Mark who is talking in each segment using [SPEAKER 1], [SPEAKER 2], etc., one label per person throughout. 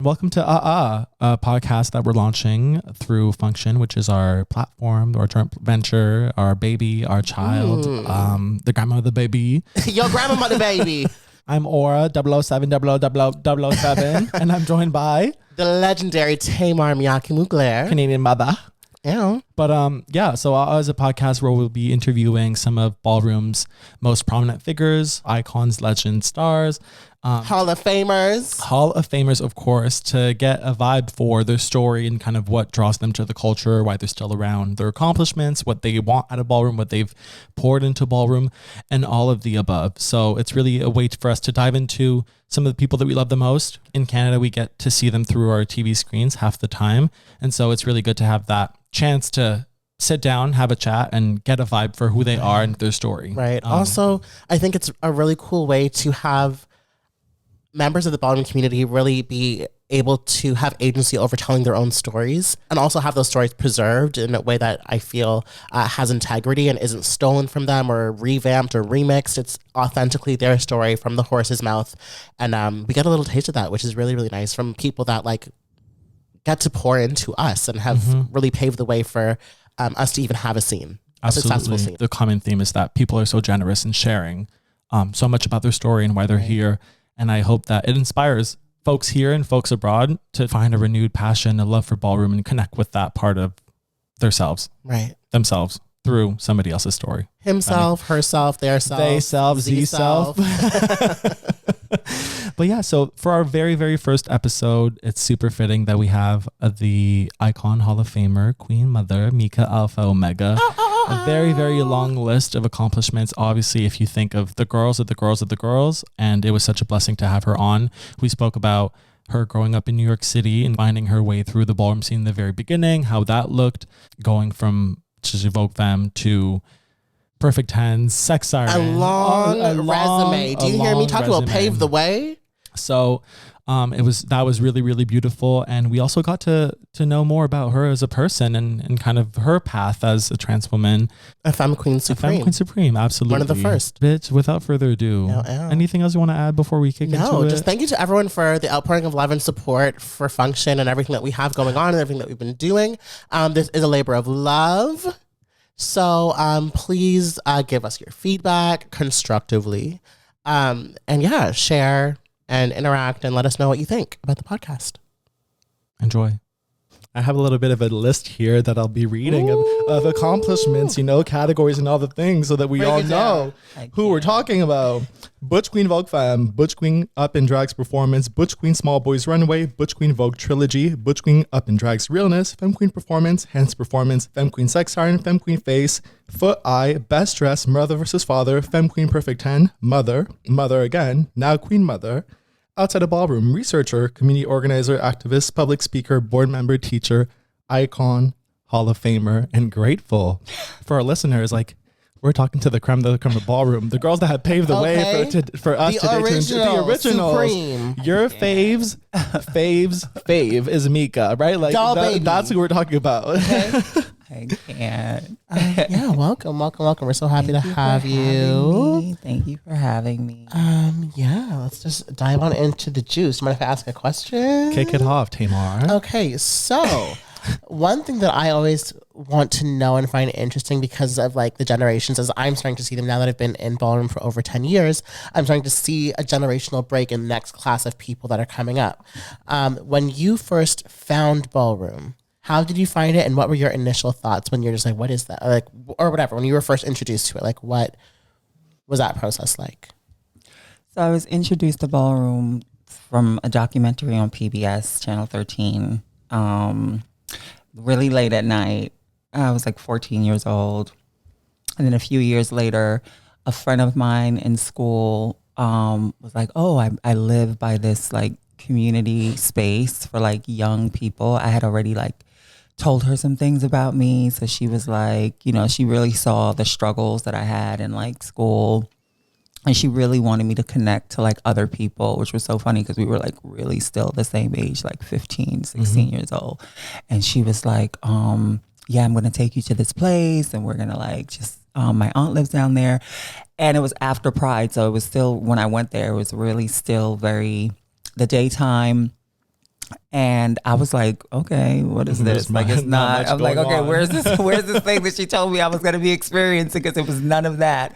[SPEAKER 1] welcome to a podcast that we're launching through Function, which is our platform, our joint venture, our baby, our child, the grandma of the baby.
[SPEAKER 2] Your grandmother baby.
[SPEAKER 1] I'm Aura 007 007 and I'm joined by
[SPEAKER 2] the legendary Tamar Miyake Mugler,
[SPEAKER 1] Canadian mother.
[SPEAKER 2] Yeah.
[SPEAKER 1] But yeah, so as a podcast where we'll be interviewing some of ballroom's most prominent figures, icons, legends, stars,
[SPEAKER 2] Hall of Famers,
[SPEAKER 1] of course, to get a vibe for their story and kind of what draws them to the culture, why they're still around, their accomplishments, what they want out of ballroom, what they've poured into ballroom, and all of the above. So it's really a way for us to dive into some of the people that we love the most. In Canada, we get to see them through our TV screens half the time. And so it's really good to have that chance to sit down, have a chat, and get a vibe for who they are and their story.
[SPEAKER 2] Right. Also, I think it's a really cool way to have members of the ballroom community really be able to have agency over telling their own stories and also have those stories preserved in a way that I feel has integrity and isn't stolen from them or revamped or remixed. It's authentically their story from the horse's mouth. And we get a little taste of that, which is really, really nice from people that like get to pour into us and have really paved the way for us to even have a scene.
[SPEAKER 1] Absolutely.
[SPEAKER 2] A successful scene.
[SPEAKER 1] The common theme is that people are so generous in sharing so much about their story and why they're here. And I hope that it inspires folks here and folks abroad to find a renewed passion, a love for ballroom, and connect with that part of themselves through somebody else's story.
[SPEAKER 2] Himself, herself, their self,
[SPEAKER 1] they self, z self. But yeah, so for our very, very first episode, it's super fitting that we have the icon Hall of Famer, Queen Mother, Meeka Alpha Omega. A very, very long list of accomplishments. Obviously, if you think of the girls of the girls of the girls, and it was such a blessing to have her on. We spoke about her growing up in New York City and finding her way through the ballroom scene in the very beginning, how that looked, going from Vogue Femme to Perfect Tens, Sex Siren.
[SPEAKER 2] A long resume. Do you hear me talk about pave the way?
[SPEAKER 1] So that was really, really beautiful. And we also got to know more about her as a person and kind of her path as a trans woman.
[SPEAKER 2] A femme queen supreme.
[SPEAKER 1] Absolutely.
[SPEAKER 2] One of the first.
[SPEAKER 1] Bitch, without further ado, anything else you want to add before we kick into it?
[SPEAKER 2] No, just thank you to everyone for the outpouring of love and support for Function and everything that we have going on and everything that we've been doing. This is a labor of love. So please give us your feedback constructively. And yeah, share and interact and let us know what you think about the podcast.
[SPEAKER 1] Enjoy. I have a little bit of a list here that I'll be reading of accomplishments, categories and all the things so that we all know who we're talking about. Butch Queen Vogue Femme, Butch Queen Up in Drag's Performance, Butch Queen Small Boys Runway, Butch Queen Vogue Trilogy, Butch Queen Up in Drag's Realness, Femme Queen Performance, Hands Performance, Femme Queen Sex Siren, Femme Queen Face, Foot Eye, Best Dress, Mother vs. Father, Femme Queen Perfect 10, Mother again, now Queen Mother, Outside of Ballroom, researcher, community organizer, activist, public speaker, board member, teacher, icon, Hall of Famer, and grateful. For our listeners, we're talking to the creme de la ballroom, the girls that have paved the way for us today to enjoy the originals.
[SPEAKER 2] Supreme.
[SPEAKER 1] Your fave is Meeka, right? That's who we're talking about.
[SPEAKER 2] Okay.
[SPEAKER 3] I can't.
[SPEAKER 2] Yeah, welcome. We're so happy to have you.
[SPEAKER 3] Thank you for having me.
[SPEAKER 2] Yeah, let's just dive on into the juice. Mind if I ask a question?
[SPEAKER 1] Kick it off, Tamar.
[SPEAKER 2] Okay, so one thing that I always want to know and find interesting because of the generations, as I'm starting to see them now that I've been in ballroom for over 10 years, I'm starting to see a generational break in the next class of people that are coming up. When you first found ballroom, how did you find it, and what were your initial thoughts when you're just what is that? Or whatever, when you were first introduced to it, what was that process like?
[SPEAKER 3] So I was introduced to ballroom from a documentary on PBS, Channel 13, really late at night. I was 14 years old. And then a few years later, a friend of mine in school was like, oh, I live by this community space for young people. I had already told her some things about me. So she was she really saw the struggles that I had in school. And she really wanted me to connect to other people, which was so funny because we were really still the same age, 15, 16 years old. And she was like, yeah, I'm going to take you to this place and we're going to my aunt lives down there. And it was after Pride. So it was still, when I went there, it was really still very the daytime. And I was like, okay, what is this? Like, it's not. I'm like, okay, where's this thing that she told me I was going to be experiencing? Because it was none of that.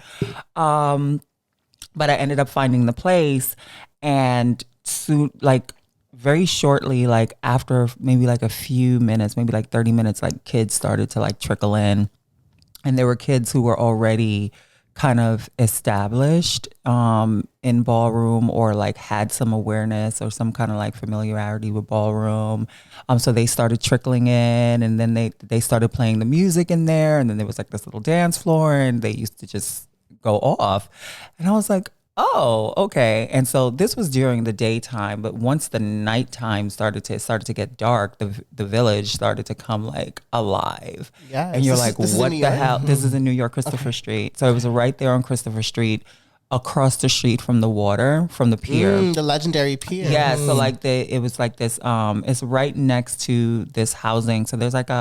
[SPEAKER 3] But I ended up finding the place, and soon, like very shortly, like after maybe like a few minutes, maybe like 30 minutes, like kids started to like trickle in, and there were kids who were already kind of established in ballroom, or like had some awareness or some kind of like familiarity with ballroom. So they started trickling in, and then they started playing the music in there, and then there was like this little dance floor, and they used to just go off. And I was like, oh, okay. And so this was during the daytime, but once the nighttime started to get dark, the village started to come like alive.
[SPEAKER 2] Yes.
[SPEAKER 3] And you're like, what the hell?
[SPEAKER 2] Mm-hmm.
[SPEAKER 3] This is in New York, Christopher Street. So it was right there on Christopher Street, across the street from the water, from the pier.
[SPEAKER 2] The legendary pier.
[SPEAKER 3] Yeah. So like it was like this, it's right next to this housing. So there's like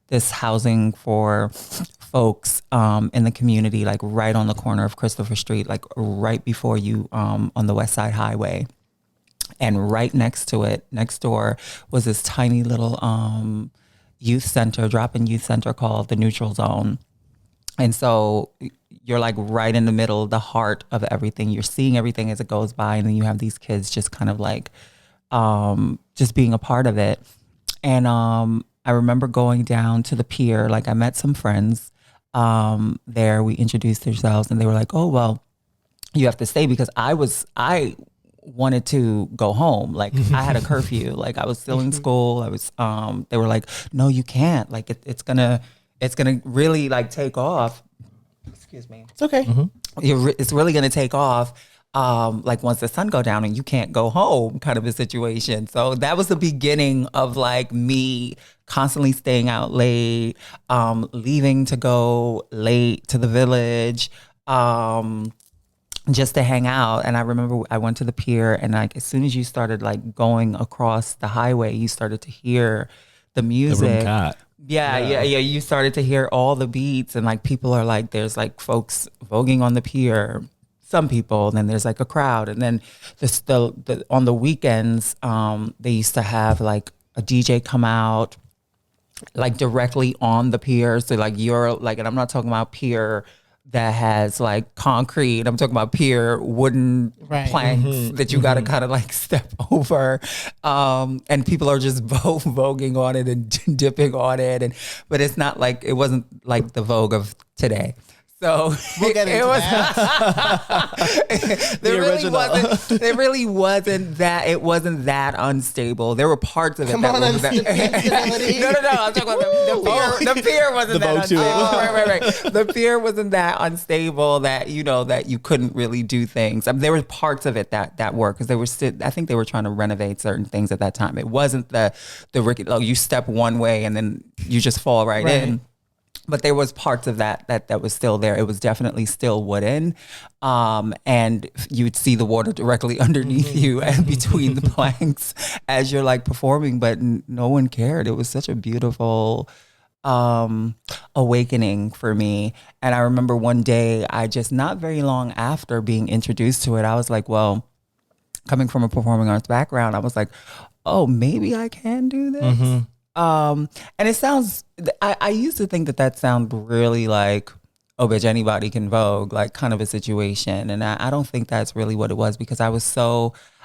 [SPEAKER 3] this housing for folks in the community, like right on the corner of Christopher Street, like right before you on the West Side Highway. And right next to it, next door, was this tiny little youth center, drop-in youth center called the Neutral Zone. And so you're like right in the middle, the heart of everything. You're seeing everything as it goes by, and then you have these kids just kind of like just being a part of it. And I remember going down to the pier. Like I met some friends there. We introduced ourselves, and they were like, "Oh, well, you have to stay," because I wanted to go home. Like I had a curfew. Like I was still in school. I was. They were like, "No, you can't. Like it's gonna really like take off." Excuse me.
[SPEAKER 2] It's okay.
[SPEAKER 3] It's really gonna take off. Like once the sun go down and you can't go home, kind of a situation. So that was the beginning of like me constantly staying out late, leaving to go late to the village, just to hang out. And I remember I went to the pier, and like as soon as you started like going across the highway, you started to hear the music.
[SPEAKER 1] The room cat.
[SPEAKER 3] Yeah. You started to hear all the beats, and like people are like, there's like folks voguing on the pier. Some people, and then there's like a crowd, and then on the weekends, they used to have like a DJ come out, like directly on the pier. So like you're like, and I'm not talking about pier that has like concrete. I'm talking about pier wooden planks that you got to kind of like step over, and people are just voguing on it and dipping on it, but it's not like, it wasn't like the Vogue of today. So
[SPEAKER 2] we'll get into
[SPEAKER 3] it really wasn't that. It wasn't that unstable. There were parts of it that was that. No. I'm talking about the pier wasn't that unstable. Right. The pier wasn't that unstable that that you couldn't really do things. I mean, there were parts of it that were, because they were still. I think they were trying to renovate certain things at that time. It wasn't the Ricky. Oh, you step one way and then you just fall right in. But there was parts of that was still there. It was definitely still wooden. And you'd see the water directly underneath you and between the planks as you're like performing, but no one cared. It was such a beautiful awakening for me. And I remember one day, not very long after being introduced to it, I was like, well, coming from a performing arts background, I was like, oh, maybe I can do this. And it sounds, I used to think that sounded really like, oh, bitch, anybody can Vogue, like kind of a situation. And I don't think that's really what it was, because I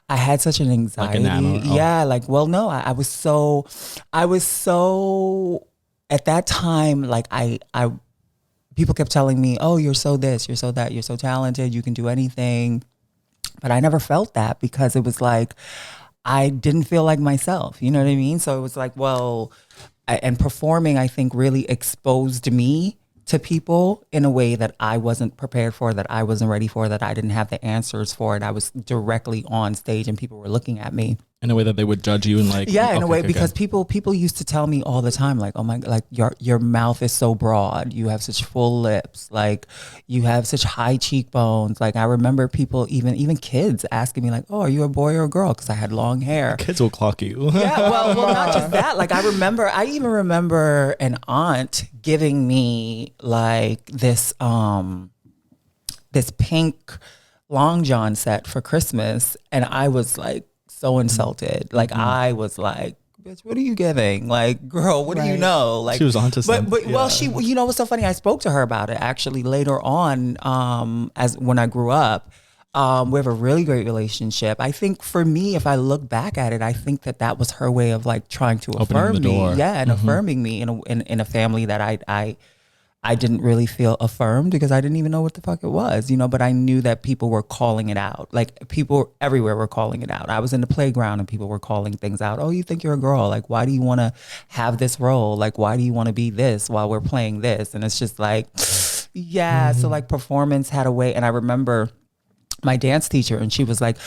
[SPEAKER 3] had such an anxiety. Like yeah. Like, well, no, I was so at that time, like people kept telling me, oh, you're so this, you're so that, you're so talented, you can do anything. But I never felt that, because it was like, I didn't feel like myself, you know what I mean? So it was like, well, and performing, I think, really exposed me to people in a way that I wasn't prepared for, that I wasn't ready for, that I didn't have the answers for it. I was directly on stage and people were looking at me
[SPEAKER 1] in a way that they would judge you, and like,
[SPEAKER 3] in a way, because people used to tell me all the time, like, oh my, like your mouth is so broad, you have such full lips, like you have such high cheekbones. Like I remember people, even kids, asking me like, oh, are you a boy or a girl? Because I had long hair.
[SPEAKER 1] Kids will clock you.
[SPEAKER 3] Yeah, well, not just that. Like I even remember an aunt giving me like this pink long john set for Christmas, and I was like so insulted. Like I was like, bitch, what are you giving? Like, girl, what do you know? Like,
[SPEAKER 1] she was onto something.
[SPEAKER 3] But well, she, you know, what's so funny? I spoke to her about it actually later on, as when I grew up. We have a really great relationship. I think for me, if I look back at it, I think that was her way of like trying to affirm me, and affirming me in a family that I didn't really feel affirmed because I didn't even know what the fuck it was, you know, but I knew that people were calling it out. Like people everywhere were calling it out. I was in the playground and people were calling things out. Oh, you think you're a girl? Like, why do you want to have this role? Like, why do you want to be this while we're playing this? And it's just like, yeah. So like performance had a way. And I remember my dance teacher, and she was like,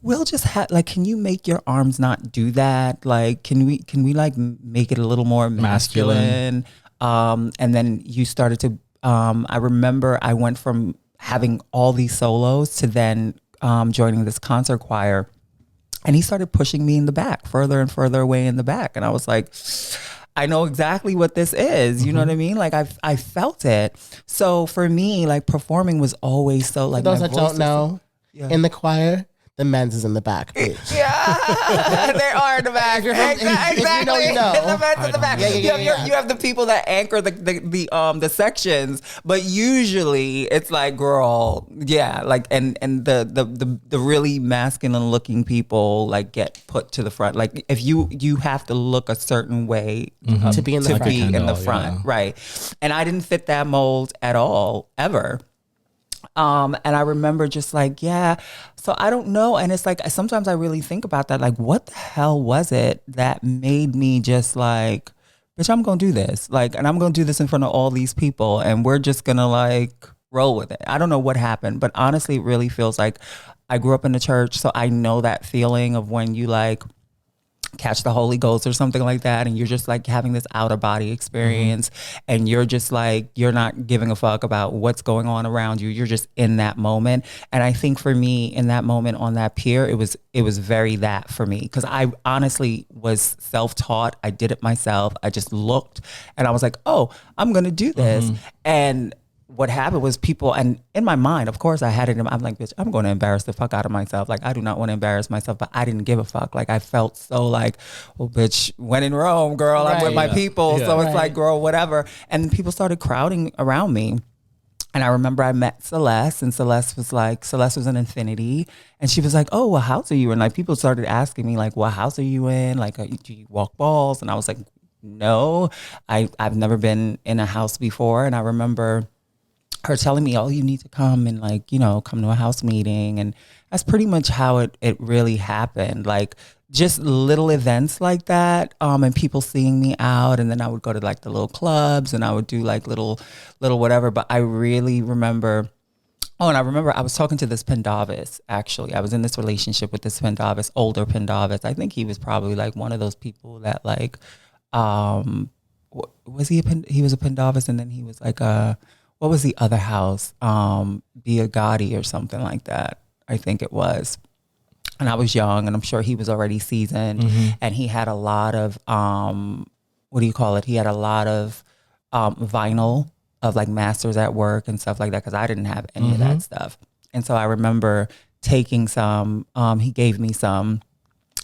[SPEAKER 3] we'll just have like, can you make your arms not do that? Like, can we like make it a little more masculine? And then you started to, I remember I went from having all these solos to then joining this concert choir, and he started pushing me in the back, further and further away in the back. And I was like, I know exactly what this is. You know what I mean? Like I felt it. So for me, like performing was always so like,
[SPEAKER 2] for those that don't know, in the choir, the men's is in the back. Bitch.
[SPEAKER 3] Yeah, they are in the back. Exactly.
[SPEAKER 2] If you know, you know.
[SPEAKER 3] The men's in the back.
[SPEAKER 2] Yeah.
[SPEAKER 3] You have the people that anchor the sections, but usually it's like, girl, yeah, like and the really masculine looking people like get put to the front. Like if you have to look a certain way
[SPEAKER 2] to be in the
[SPEAKER 3] front, right? And I didn't fit that mold at all, ever. And I remember just like, yeah, so I don't know. And it's like, sometimes I really think about that. Like, what the hell was it that made me just like, bitch, I'm going to do this. Like, and I'm going to do this in front of all these people. And we're just going to like roll with it. I don't know what happened, but honestly, it really feels like I grew up in the church. So I know that feeling of when you like catch the Holy Ghost or something like that, and you're just like having this outer body experience, and you're just like, you're not giving a fuck about what's going on around you. You're just in that moment. And I think for me in that moment on that pier, it was very that for me, because I honestly was self-taught. I did it myself. I just looked and I was like, oh, I'm gonna do this. And what happened was people, and in my mind, of course I had it, I'm like, bitch, I'm going to embarrass the fuck out of myself. Like, I do not want to embarrass myself, but I didn't give a fuck. Like, I felt so like, well, bitch, when in Rome, girl, I'm with my people. So it's like, girl, whatever. And people started crowding around me. And I remember I met Celeste, and Celeste was in Infinity. And she was like, oh, what house are you in? Like, people started asking me, like, what house are you in? Like, do you walk balls? And I was like, no, I've never been in a house before. And I remember her telling me, oh, you need to come and like, you know, come to a house meeting. And that's pretty much how it really happened. Like just little events like that, and people seeing me out. And then I would go to like the little clubs and I would do like little whatever. But I really remember, and I remember I was talking to this Penda'vis, actually. I was in this relationship with this Penda'vis, older Penda'vis. I think he was probably like one of those people that like, was he he was a Penda'vis, and then he was like what was the other house? Be a Gotti or something like that. I think it was. And I was young, and I'm sure he was already seasoned, and he had a lot of, what do you call it? He had a lot of vinyl of like Masters at Work and stuff like that, because I didn't have any of that stuff. And so I remember taking some, he gave me some,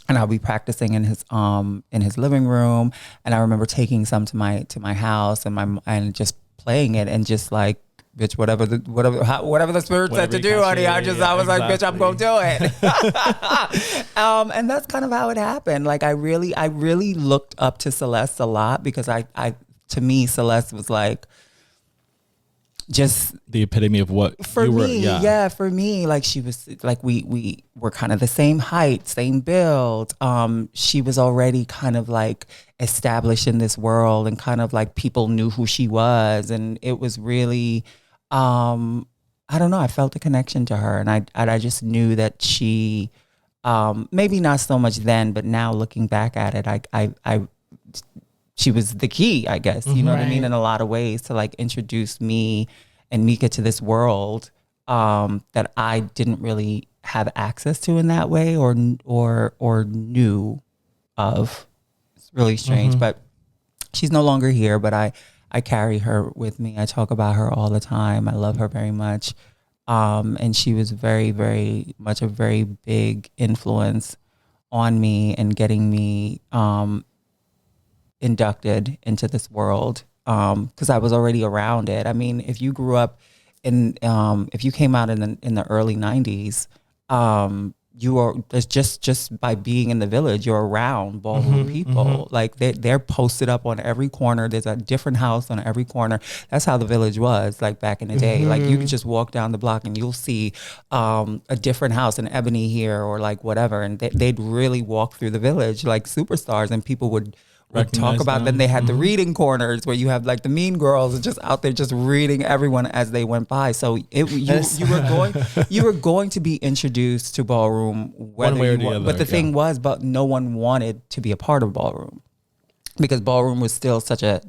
[SPEAKER 3] and I'll be practicing in his living room. And I remember taking some to my house and just playing it, and just like, bitch, whatever the spirit said to do, honey. I was like, bitch, I'm gonna do it. And that's kind of how it happened. Like I really looked up to Celeste a lot, because to me, Celeste was like just
[SPEAKER 1] the epitome of what
[SPEAKER 3] for
[SPEAKER 1] you
[SPEAKER 3] me.
[SPEAKER 1] were.
[SPEAKER 3] Yeah, for me, like she was like we were kind of the same height, same build. She was already kind of like established in this world, and kind of like people knew who she was, and it was really, I don't know. I felt a connection to her, and I just knew that she, maybe not so much then, but now looking back at it, she was the key, I guess, you know what I mean, in a lot of ways, to like introduce me and Meeka to this world that I didn't really have access to in that way, or knew of. It's really strange, but she's no longer here, but I carry her with me. I talk about her all the time. I love her very much. And she was very, very much a very big influence on me and getting me inducted into this world, because I was already around it. I mean, if you grew up if you came out in the early 90s, you are just by being in the village, you're around ballroom people. Like they're posted up on every corner. There's a different house on every corner. That's how the village was like back in the day. Like you could just walk down the block and you'll see a different house, an Ebony here or like whatever, and they'd really walk through the village like superstars, and people would talk about them. Then they had the reading corners where you have like the mean girls just out there just reading everyone as they went by. So you were going to be introduced to ballroom one way or the other. But the thing was, but no one wanted to be a part of ballroom because ballroom was still such a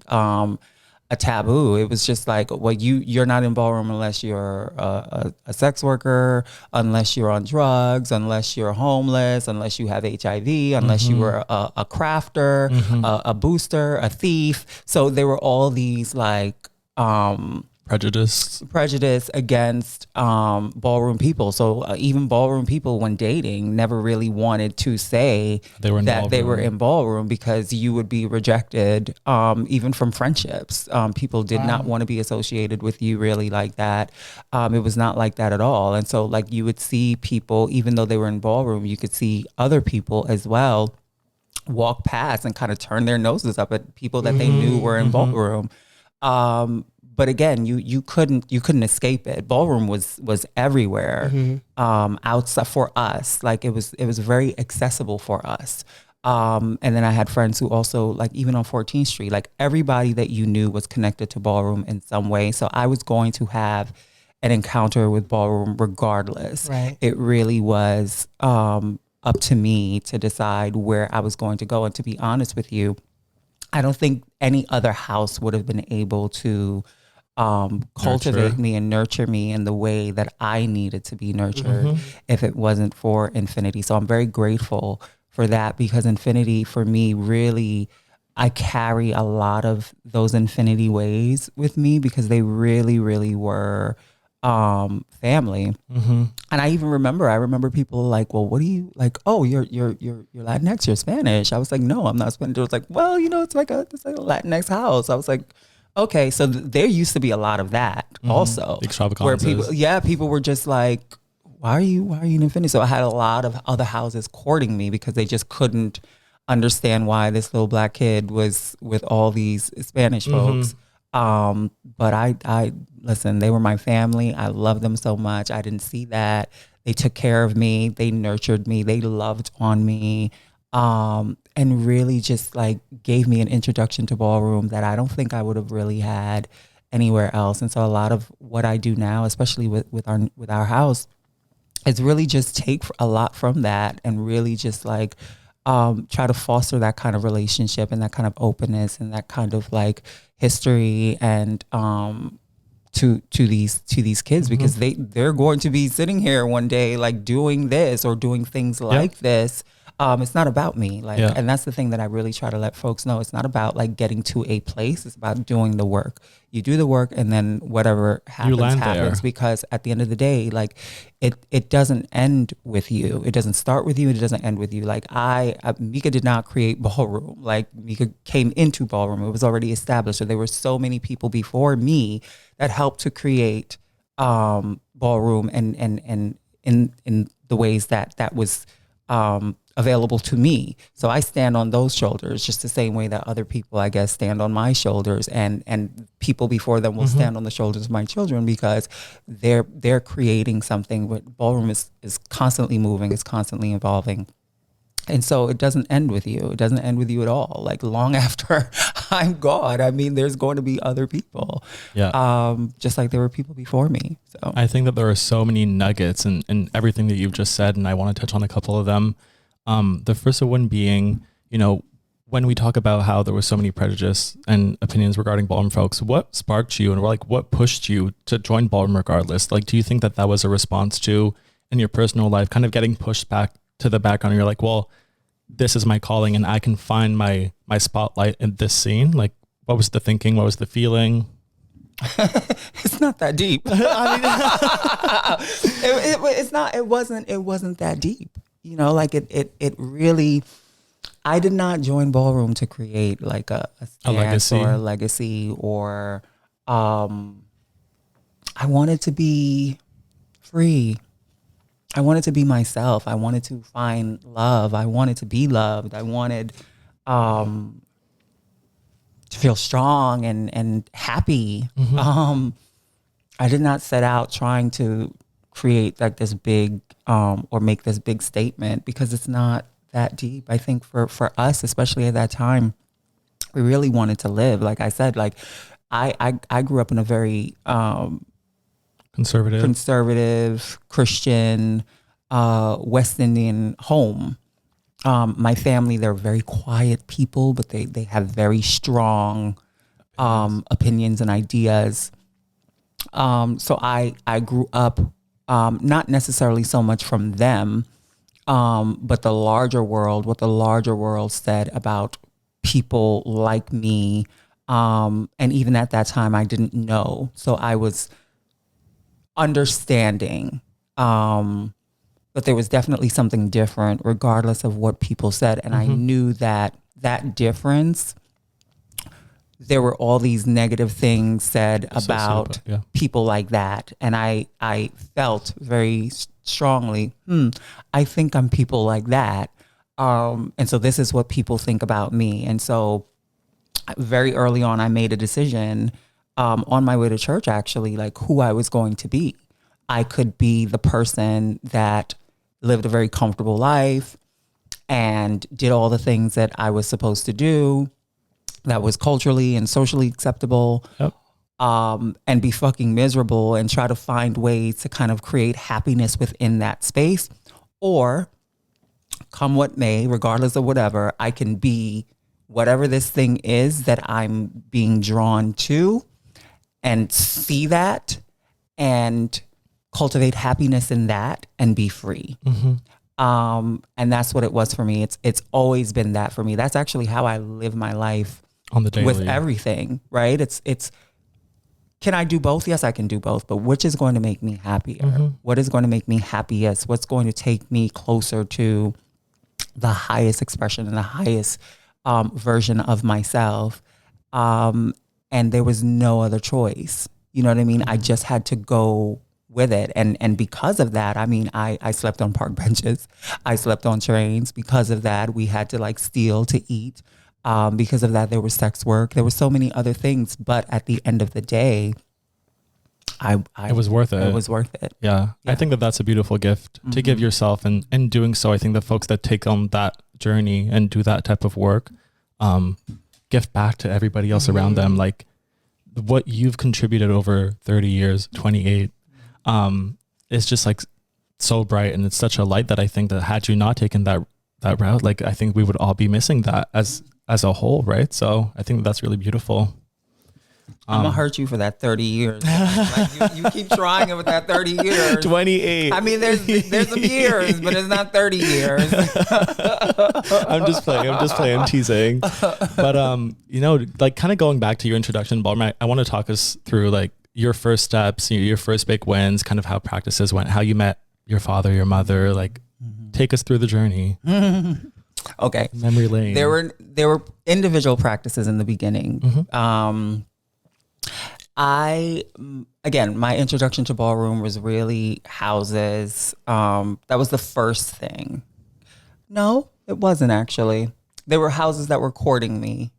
[SPEAKER 3] taboo. It was just like, well, you're not in ballroom unless you're a sex worker, unless you're on drugs, unless you're homeless, unless you have HIV, unless you were a crafter, a booster, a thief. So there were all these like prejudice against ballroom people. So even ballroom people, when dating, never really wanted to say they were in ballroom because you would be rejected, even from friendships. People did not want to be associated with you really like that. It was not like that at all. And so like you would see people, even though they were in ballroom, you could see other people as well walk past and kind of turn their noses up at people that they knew were in ballroom. But again, you couldn't escape it. Ballroom was everywhere, outside for us. Like it was very accessible for us. And then I had friends who also, like even on 14th Street, like everybody that you knew was connected to ballroom in some way. So I was going to have an encounter with ballroom regardless. Right. It really was up to me to decide where I was going to go. And to be honest with you, I don't think any other house would have been able to cultivate me and nurture me in the way that I needed to be nurtured if it wasn't for Infinity. So I'm very grateful for that, because Infinity for me, really, I carry a lot of those Infinity ways with me because they really, really were family. And I remember people like, well, what do you like? Oh, you're Latinx, you're Spanish. I was like, no, I'm not Spanish. It was like, well, it's like a Latinx house. I was like, okay, so there used to be a lot of that also, where people were just like, why are you in Infinity? So I had a lot of other houses courting me because they just couldn't understand why this little black kid was with all these Spanish folks. But I listen, they were my family. I love them so much. I didn't see that. They took care of me. They nurtured me. They loved on me. And really just like gave me an introduction to ballroom that I don't think I would have really had anywhere else. And so a lot of what I do now, especially with our house, is really just take a lot from that and really just like try to foster that kind of relationship and that kind of openness and that kind of like history and to these kids, because they're going to be sitting here one day like doing this or doing things like this. It's not about me, and that's the thing that I really try to let folks know. It's not about like getting to a place. It's about doing the work. You do the work, and then whatever happens. Because at the end of the day, like it doesn't end with you. It doesn't start with you. It doesn't end with you. Like Meeka did not create ballroom. Like Meeka came into ballroom. It was already established. So there were so many people before me that helped to create ballroom and in the ways that was available to me. So I stand on those shoulders just the same way that other people, I guess, stand on my shoulders, and people before them will stand on the shoulders of my children, because they're creating something. But ballroom is constantly moving, it's constantly evolving. And so it doesn't end with you. It doesn't end with you at all. Like long after I'm gone, I mean, there's going to be other people. Yeah. Just like there were people before me. So
[SPEAKER 1] I think that there are so many nuggets in everything that you've just said, and I want to touch on a couple of them. The first one being, when we talk about how there was so many prejudice and opinions regarding ballroom folks, what sparked you and what pushed you to join ballroom regardless? Like, do you think that was a response to, in your personal life, kind of getting pushed back to the background? You're like, well, this is my calling and I can find my spotlight in this scene. Like, what was the thinking? What was the feeling?
[SPEAKER 3] It's not that deep. It wasn't that deep. you know, like it really, I did not join ballroom to create like a stance or a legacy or, I wanted to be free. I wanted to be myself. I wanted to find love. I wanted to be loved. I wanted, to feel strong and happy. I did not set out trying to create like this big, or make this big statement, because it's not that deep. I think for us, especially at that time, we really wanted to live. Like I said, like I grew up in a very conservative Christian West Indian home. My family, they're very quiet people, but they have very strong opinions and ideas. So I grew up not necessarily so much from them, but the larger world, what the larger world said about people like me. And even at that time, I didn't know. So I was understanding. But there was definitely something different regardless of what people said. And I knew that difference, there were all these negative things said about people like that. And I felt very strongly, I think I'm people like that. And so this is what people think about me. And so very early on, I made a decision on my way to church, actually, like who I was going to be. I could be the person that lived a very comfortable life and did all the things that I was supposed to do that was culturally and socially acceptable, and be fucking miserable and try to find ways to kind of create happiness within that space. Or come what may, regardless of whatever, I can be whatever this thing is that I'm being drawn to and see that and cultivate happiness in that and be free. And that's what it was for me. It's always been that for me. That's actually how I live my life
[SPEAKER 1] on the daily
[SPEAKER 3] with everything, right? It's can I do both? Yes, I can do both, but which is going to make me happier? What is going to make me happiest? What's going to take me closer to the highest expression and the highest version of myself? And there was no other choice. You know what I mean? I just had to go with it. And because of that, I mean, I slept on park benches. I slept on trains. Because of that, we had to like steal to eat. Because of that, there was sex work. There were so many other things. But at the end of the day, it
[SPEAKER 1] was worth it.
[SPEAKER 3] It was worth it.
[SPEAKER 1] Yeah. I think that that's a beautiful gift to give yourself. And in doing so, I think the folks that take on that journey and do that type of work, gift back to everybody else around them. Like what you've contributed over 30 years, 28, is just like so bright. And it's such a light that I think that had you not taken that route, like I think we would all be missing that as a whole, right? So I think that's really beautiful.
[SPEAKER 3] I'm gonna hurt you for that 30 years. Like you keep trying it with that 30 years.
[SPEAKER 1] 28.
[SPEAKER 3] I mean, there's some years, but it's not 30 years.
[SPEAKER 1] I'm just playing. I'm teasing. But you know, like kind of going back to your introduction, Ballroom, I want to talk us through like your first steps, your first big wins, kind of how practices went, how you met your father, your mother, like take us through the journey.
[SPEAKER 3] Okay.
[SPEAKER 1] Memory lane.
[SPEAKER 3] There were individual practices in the beginning. Again, my introduction to ballroom was really houses. That was the first thing. No, it wasn't actually. There were houses that were courting me.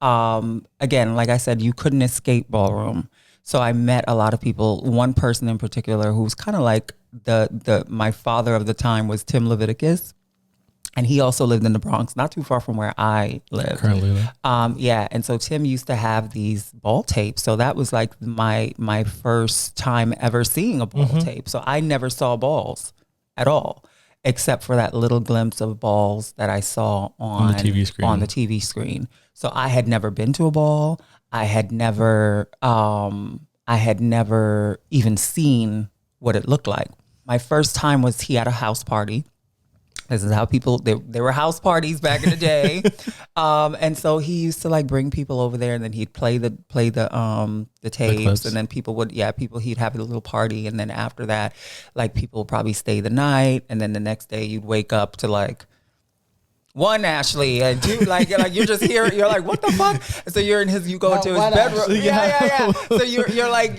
[SPEAKER 3] Again, like I said, you couldn't escape ballroom. So I met a lot of people. One person in particular who was kind of like my father of the time was Tim Leviticus. And he also lived in the Bronx, not too far from where I live.
[SPEAKER 1] Currently live.
[SPEAKER 3] Yeah. And so Tim used to have these ball tapes. So that was like my first time ever seeing a ball tape. So I never saw balls at all, except for that little glimpse of balls that I saw on
[SPEAKER 1] the TV screen.
[SPEAKER 3] On the TV screen. So I had never been to a ball. I had never even seen what it looked like. My first time was he had a house party This is how people, there were house parties back in the day. And so he used to like bring people over there, and then he'd play the tapes, and then he'd have a little party. And then after that, like people would probably stay the night. And then the next day you'd wake up to like, one Ashley and two, like you're just here. You're like, what the fuck? So you're in you go into his bedroom.
[SPEAKER 1] Ashley,
[SPEAKER 3] yeah. So you're like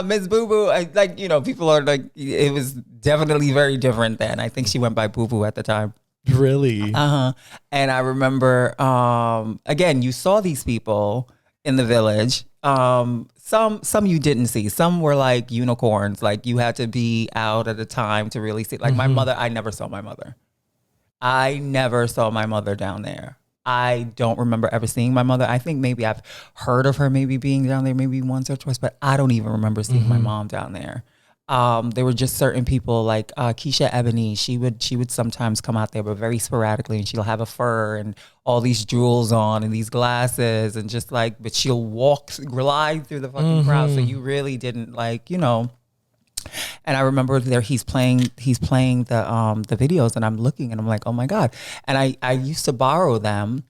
[SPEAKER 3] Miss Boo Boo. Like, you know, people are like, it was definitely very different then. I think she went by Boo Boo at the time.
[SPEAKER 1] Really?
[SPEAKER 3] And I remember, again, you saw these people in the village. Some you didn't see. Some were like unicorns. Like you had to be out at a time to really see. Like my mother, I never saw my mother. I never saw my mother down there. I don't remember ever seeing my mother. I think maybe I've heard of her maybe being down there maybe once or twice, but I don't even remember seeing my mom down there. There were just certain people like Keisha Ebony. She would sometimes come out there, but very sporadically, and she'll have a fur and all these jewels on and these glasses and just like, but she'll glide through the fucking crowd. So you really didn't like, you know. And I remember there he's playing the videos, and I'm looking and I'm like, oh my God. And I used to borrow them.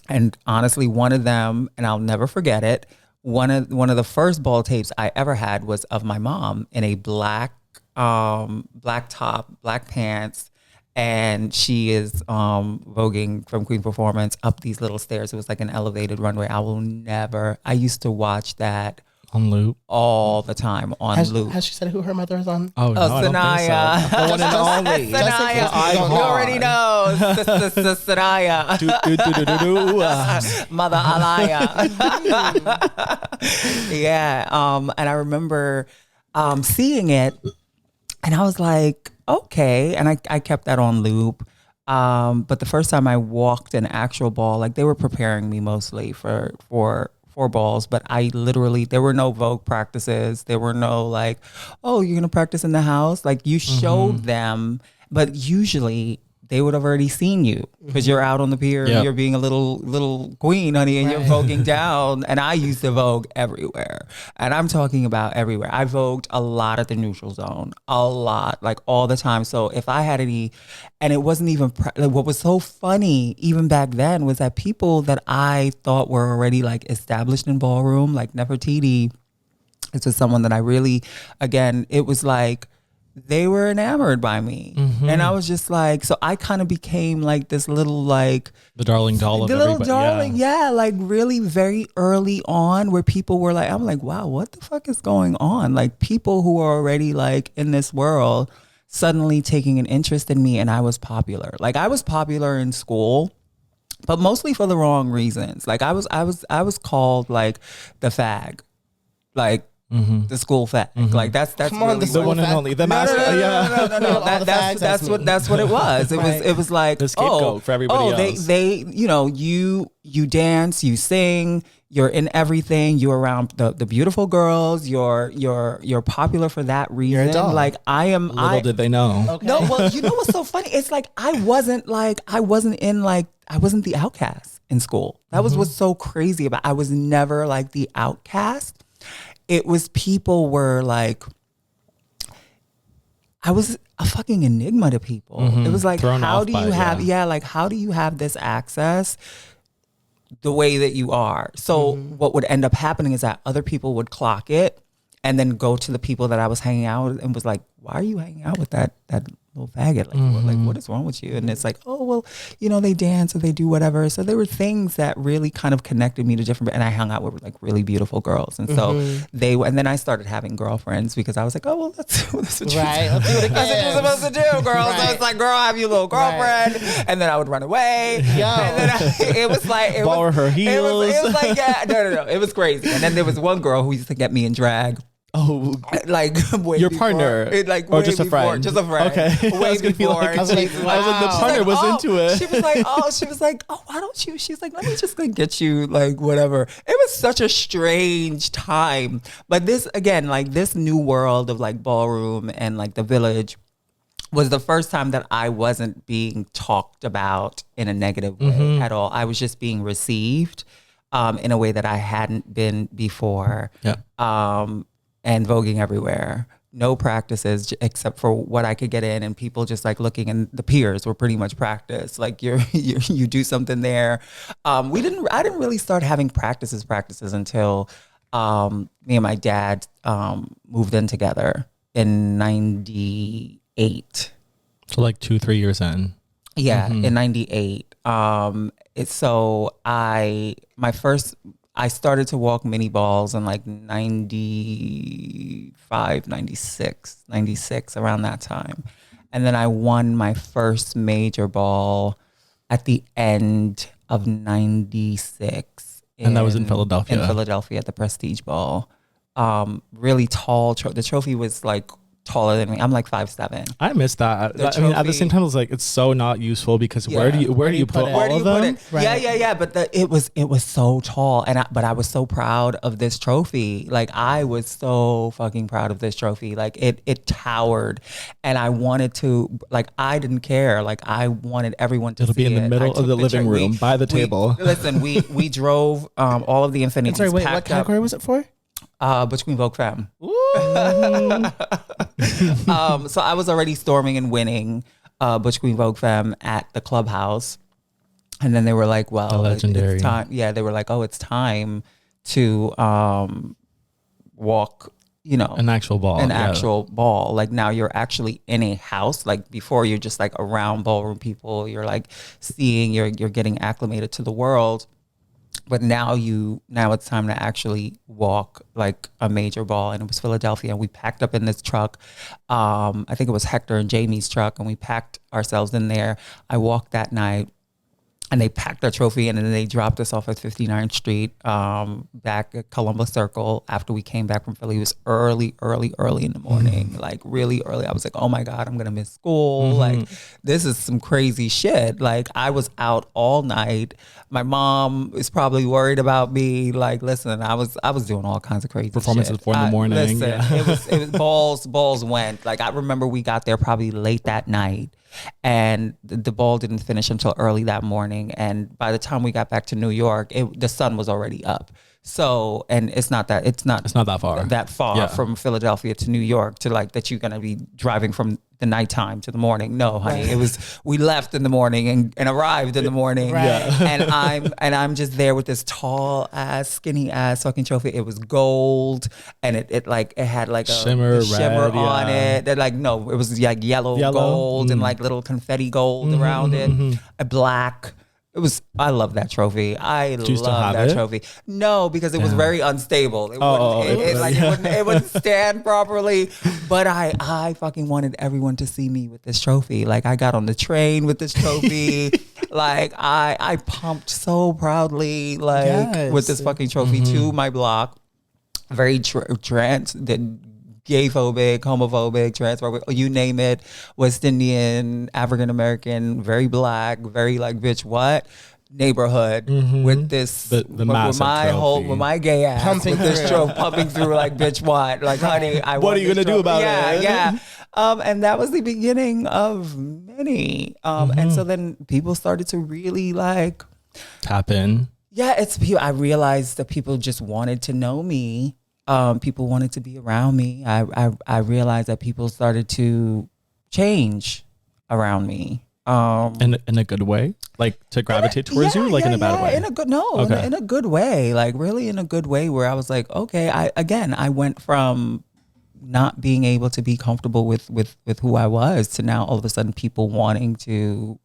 [SPEAKER 3] And honestly, one of them, and I'll never forget it, one of the first ball tapes I ever had was of my mom in a black top, black pants. And she is voguing from Queen Performance up these little stairs. It was like an elevated runway. I used to watch that
[SPEAKER 1] on loop
[SPEAKER 3] all the time loop.
[SPEAKER 2] Has she said who her mother is on?
[SPEAKER 1] Oh, no,
[SPEAKER 3] Sanaya.
[SPEAKER 1] I don't think so. The one and only.
[SPEAKER 3] Sanaya. You already know. Sanaya. Mother Alaya. Yeah. And I remember seeing it, and I was like, okay. And I kept that on loop. But the first time I walked an actual ball, like they were preparing me mostly for balls, but there were no Vogue practices. There were no like, oh, you're gonna practice in the house. Like you showed them, but usually they would have already seen you because you're out on the pier and you're being a little queen, honey, and you're voguing down. And I used to Vogue everywhere, and I'm talking about everywhere. I vogued a lot at the neutral zone, a lot, like all the time. So if I had any, and it wasn't even like, what was so funny even back then was that people that I thought were already like established in ballroom, like Nefertiti, this was someone that I really, again, it was like, they were enamored by me. And I was just like, so I kind of became like this little like
[SPEAKER 1] the darling doll of everybody.
[SPEAKER 3] Darling, like really very early on, where people were like, I'm like, wow, what the fuck is going on? Like people who are already like in this world suddenly taking an interest in me, and I was popular. Like I was popular in school, but mostly for the wrong reasons. Like I was called like the fag. Like the school fag, like that's
[SPEAKER 2] Come on,
[SPEAKER 3] really
[SPEAKER 2] the
[SPEAKER 1] one and only, the master.
[SPEAKER 3] No. That's what it was. It was like
[SPEAKER 1] the scapegoat for everybody else.
[SPEAKER 3] They you dance, you sing, you're in everything. You're around the beautiful girls. You're popular for that reason.
[SPEAKER 2] You're a doll.
[SPEAKER 3] Like I am.
[SPEAKER 1] Little did they know.
[SPEAKER 2] Okay.
[SPEAKER 3] No, well, you know what's so funny? It's like I wasn't the outcast in school. That was what's so crazy about. I was never like the outcast. It was people were like, I was a fucking enigma to people. It was like, how do you have this access the way that you are? So what would end up happening is that other people would clock it and then go to the people that I was hanging out with and was like, why are you hanging out with that little faggot? Like, what is wrong with you? And it's like, oh, well, you know, they dance or they do whatever. So there were things that really kind of connected me to different, and I hung out with like really beautiful girls. And so and then I started having girlfriends because I was like, oh, well, that's what
[SPEAKER 2] Let's do it again.
[SPEAKER 3] that's what you're supposed to do, girl. So it's like, girl, have you a little girlfriend. And then I would run away. And then it was like,
[SPEAKER 1] borrow her heels.
[SPEAKER 3] It was like, no. It was crazy. And then there was one girl who used to get me in drag.
[SPEAKER 1] Oh,
[SPEAKER 3] like way
[SPEAKER 1] your
[SPEAKER 3] before,
[SPEAKER 1] partner,
[SPEAKER 3] or
[SPEAKER 1] just a friend?
[SPEAKER 3] Just a friend.
[SPEAKER 1] Okay,
[SPEAKER 3] way before.
[SPEAKER 1] I was like, the partner was into it.
[SPEAKER 3] She was like, oh, why don't you? She's like, let me just like get you like whatever. It was such a strange time, but this again, like this new world of like ballroom and like the village was the first time that I wasn't being talked about in a negative way at all. I was just being received in a way that I hadn't been before.
[SPEAKER 1] Yeah.
[SPEAKER 3] And voguing everywhere. no practices except for what I could get in, and people just like looking, and the peers were pretty much practice. Like you do something there. I didn't really start having practices until me and my dad moved in together in 98.
[SPEAKER 1] So like 2-3 years in.
[SPEAKER 3] Yeah, in 98. I started to walk mini balls in like 95, 96, around that time. And then I won my first major ball at the end of 96.
[SPEAKER 1] And that was in Philadelphia.
[SPEAKER 3] In Philadelphia at the Prestige Ball. Really tall. The trophy was like taller than me. I'm like 5'7".
[SPEAKER 1] I miss that. I mean, at the same time, it's so not useful because where do you put all of them?
[SPEAKER 3] Right. Yeah. But it was so tall, but I was so proud of this trophy. Like I was so fucking proud of this trophy. Like it towered, and I wanted to. Like I didn't care. Like I wanted everyone to.
[SPEAKER 1] It'll
[SPEAKER 3] see
[SPEAKER 1] be in the middle of the living room by the table.
[SPEAKER 3] Listen, we drove all of the Infinities.
[SPEAKER 2] Sorry, wait. What category was it for?
[SPEAKER 3] Butch Queen Vogue Femme. So I was already storming and winning Butch Queen Vogue Femme at the clubhouse. And then they were like, well, it's time. Yeah, they were like, oh, it's time to walk,
[SPEAKER 1] an actual ball.
[SPEAKER 3] Like now you're actually in a house. Like before you're just like around ballroom people. You're like seeing, you're getting acclimated to the world. But now it's time to actually walk like a major ball. And it was Philadelphia. And we packed up in this truck. I think it was Hector and Jamie's truck. And we packed ourselves in there. I walked that night. And they packed our trophy, and then they dropped us off at 59th Street, back at Columbus Circle. After we came back from Philly, it was early in the morning, like really early. I was like, oh my God, I'm gonna miss school. Like this is some crazy shit. Like I was out all night. My mom is probably worried about me. Like, listen, I was doing all kinds of crazy
[SPEAKER 1] performances
[SPEAKER 3] shit.
[SPEAKER 1] 4 in the morning.
[SPEAKER 3] Listen, it was balls went. Like I remember we got there probably late that night. And the ball didn't finish until early that morning. And by the time we got back to New York, the sun was already up. So, and it's not that far from Philadelphia to New York to like that you're going to be driving from the nighttime to the morning. No, honey, we left in the morning and arrived in the morning. And I'm just there with this tall ass, skinny ass fucking trophy. It was gold, and it had like a shimmer on it. They're like, no, it was like yellow. Gold and like little confetti gold around it. A black. I love that trophy. Trophy. No, because it was very unstable. It wouldn't stand properly. But I fucking wanted everyone to see me with this trophy. Like I got on the train with this trophy. Like I pumped so proudly, with this fucking trophy to my block. Very gay phobic, homophobic, transphobic, you name it, West Indian, African American, very black, very like bitch what neighborhood with this with my gay ass pumping through like bitch what, like honey,
[SPEAKER 1] what are you gonna do about it?
[SPEAKER 3] Yeah. And that was the beginning of many. And so then people started to really like
[SPEAKER 1] tap in.
[SPEAKER 3] Yeah, I realized that people just wanted to know me. People wanted to be around me. I realized that people started to change around me.
[SPEAKER 1] In a good way, like to gravitate towards you, like in a bad way.
[SPEAKER 3] In a good way, like really in a good way. Where I was like, okay, I went from not being able to be comfortable with who I was to now all of a sudden people wanting to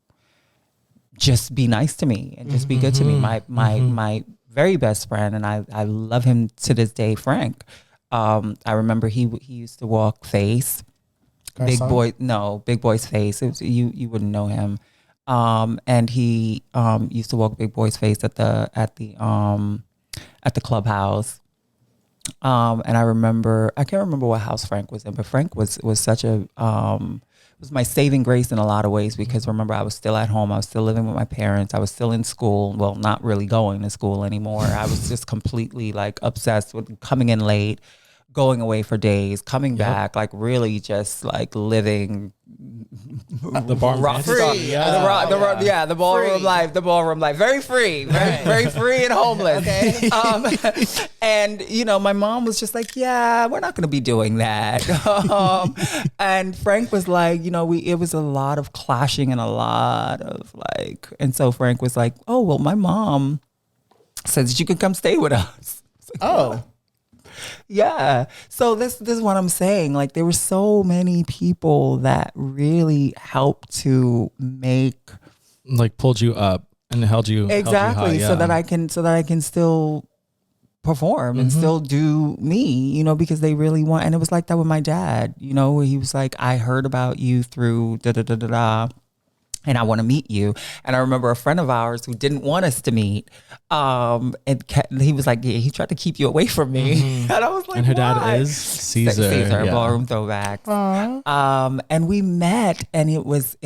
[SPEAKER 3] just be nice to me and just be good to me. My very best friend, and I love him to this day, Frank. I remember he used to walk Face. Big Boy's Face. You wouldn't know him. And he used to walk Big Boy's Face at the clubhouse. And I can't remember what house Frank was in, but Frank was such a was my saving grace in a lot of ways, because remember, I was still at home. I was still living with my parents. I was still in school. Well, not really going to school anymore. I was just completely like obsessed with coming in late, going away for days, coming back, like really just like living
[SPEAKER 1] The ballroom
[SPEAKER 2] Free.
[SPEAKER 3] the ballroom life, very free, very free and homeless.
[SPEAKER 2] Okay.
[SPEAKER 3] And you know, my mom was just like, yeah, we're not going to be doing that. And Frank was like, you know, it was a lot of clashing and a lot of like, and so Frank was like, oh, well, my mom says you can come stay with us.
[SPEAKER 2] Oh.
[SPEAKER 3] Yeah. So this is what I'm saying. Like there were so many people that really helped to make
[SPEAKER 1] like pulled you up and held you
[SPEAKER 3] exactly
[SPEAKER 1] high,
[SPEAKER 3] so that I can still perform and still do me, you know, because they really want. And it was like that with my dad, you know, he was like, I heard about you through da da da da da. And I want to meet you. And I remember a friend of ours who didn't want us to meet. He was like, yeah, he tried to keep you away from me. And I was like,
[SPEAKER 1] and her
[SPEAKER 3] why?
[SPEAKER 1] dad is Caesar.
[SPEAKER 3] Ballroom Throwbacks. And we met, and it was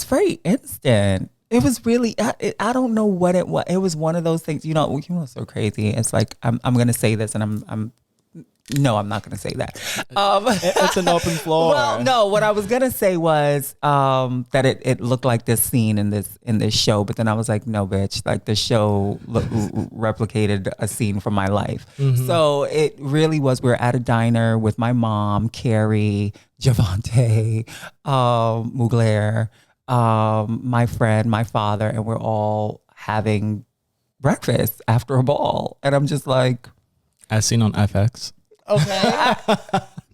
[SPEAKER 3] very instant. It was really, I don't know what it was. It was one of those things, you know what's so crazy? It's like, I'm going to say this, and I'm not going to say that.
[SPEAKER 1] It's an open floor.
[SPEAKER 3] Well, no, what I was going to say was that it looked like this scene in this show, but then I was like, no, bitch, like the show replicated a scene from my life. So it really was, we were at a diner with my mom, Carrie, Javante, Mugler, my friend, my father, and we're all having breakfast after a ball. And I'm just like,
[SPEAKER 1] as seen on FX.
[SPEAKER 2] Okay.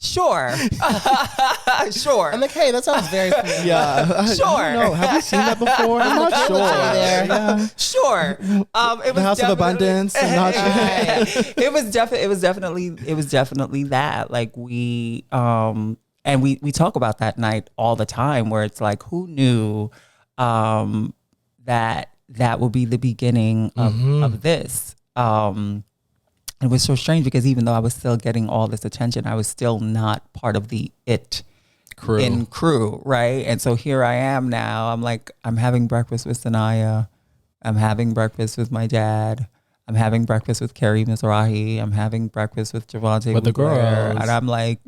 [SPEAKER 3] Sure. Sure.
[SPEAKER 2] I'm like, hey, that sounds very familiar.
[SPEAKER 1] Yeah.
[SPEAKER 3] Sure.
[SPEAKER 1] No, have you seen that before? I'm not sure.
[SPEAKER 2] Yeah.
[SPEAKER 3] Sure. It was
[SPEAKER 1] The House of Abundance. I'm not sure.
[SPEAKER 3] It was definitely that. Like we and we talk about that night all the time, where it's like, who knew that would be the beginning of this. It was so strange because even though I was still getting all this attention, I was still not part of the crew, right? And so here I am now. I'm like, I'm having breakfast with Sanaya. I'm having breakfast with my dad. I'm having breakfast with Carrie Mizrahi. I'm having breakfast with Javante.
[SPEAKER 1] With the girls.
[SPEAKER 3] And I'm like,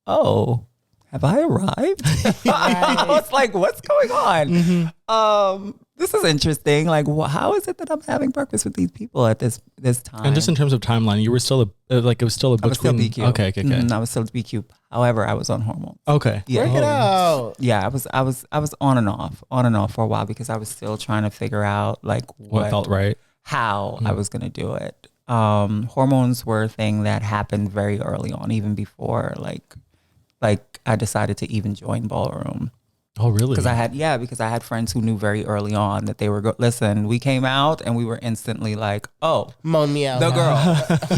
[SPEAKER 3] oh, have I arrived? I was like, what's going on? This is interesting. Like, how is it that I'm having breakfast with these people at this time?
[SPEAKER 1] And just in terms of timeline, you were still it was still a
[SPEAKER 3] I was still BQ.
[SPEAKER 1] Okay.
[SPEAKER 3] I was still BQ. However, I was on hormones.
[SPEAKER 1] Okay.
[SPEAKER 3] Yeah.
[SPEAKER 2] Work it out.
[SPEAKER 3] Yeah, I was on and off for a while because I was still trying to figure out like
[SPEAKER 1] What felt right.
[SPEAKER 3] how I was going to do it. Hormones were a thing that happened very early on, even before like I decided to even join ballroom.
[SPEAKER 1] Oh, really?
[SPEAKER 3] Because I had friends who knew very early on that they were listen, we came out and we were instantly like, oh,
[SPEAKER 2] moan me out.
[SPEAKER 3] the girl.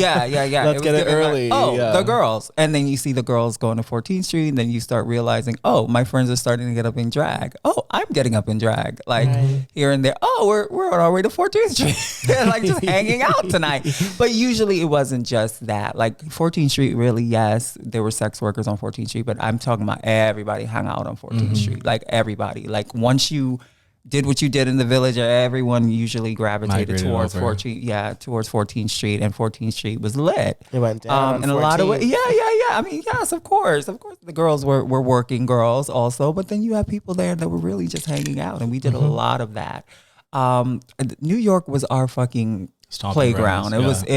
[SPEAKER 3] Yeah.
[SPEAKER 1] Let's get it early.
[SPEAKER 3] The girls. And then you see the girls going to 14th Street, and then you start realizing, oh, my friends are starting to get up in drag. Oh, I'm getting up in drag. Like here and there. Oh, we're on our way to 14th Street. Like just hanging out tonight. But usually it wasn't just that. Like 14th Street, really, yes, there were sex workers on 14th Street, but I'm talking about everybody hung out on 14th Street. Like everybody. Like once you did what you did in the Village, everyone usually gravitated towards 14th Street, and 14th Street was lit.
[SPEAKER 2] It went down
[SPEAKER 3] in a lot of ways. Yeah. I mean, yes, of course, the girls were working girls also, but then you have people there that were really just hanging out, and we did a lot of that. New York was our fucking playground.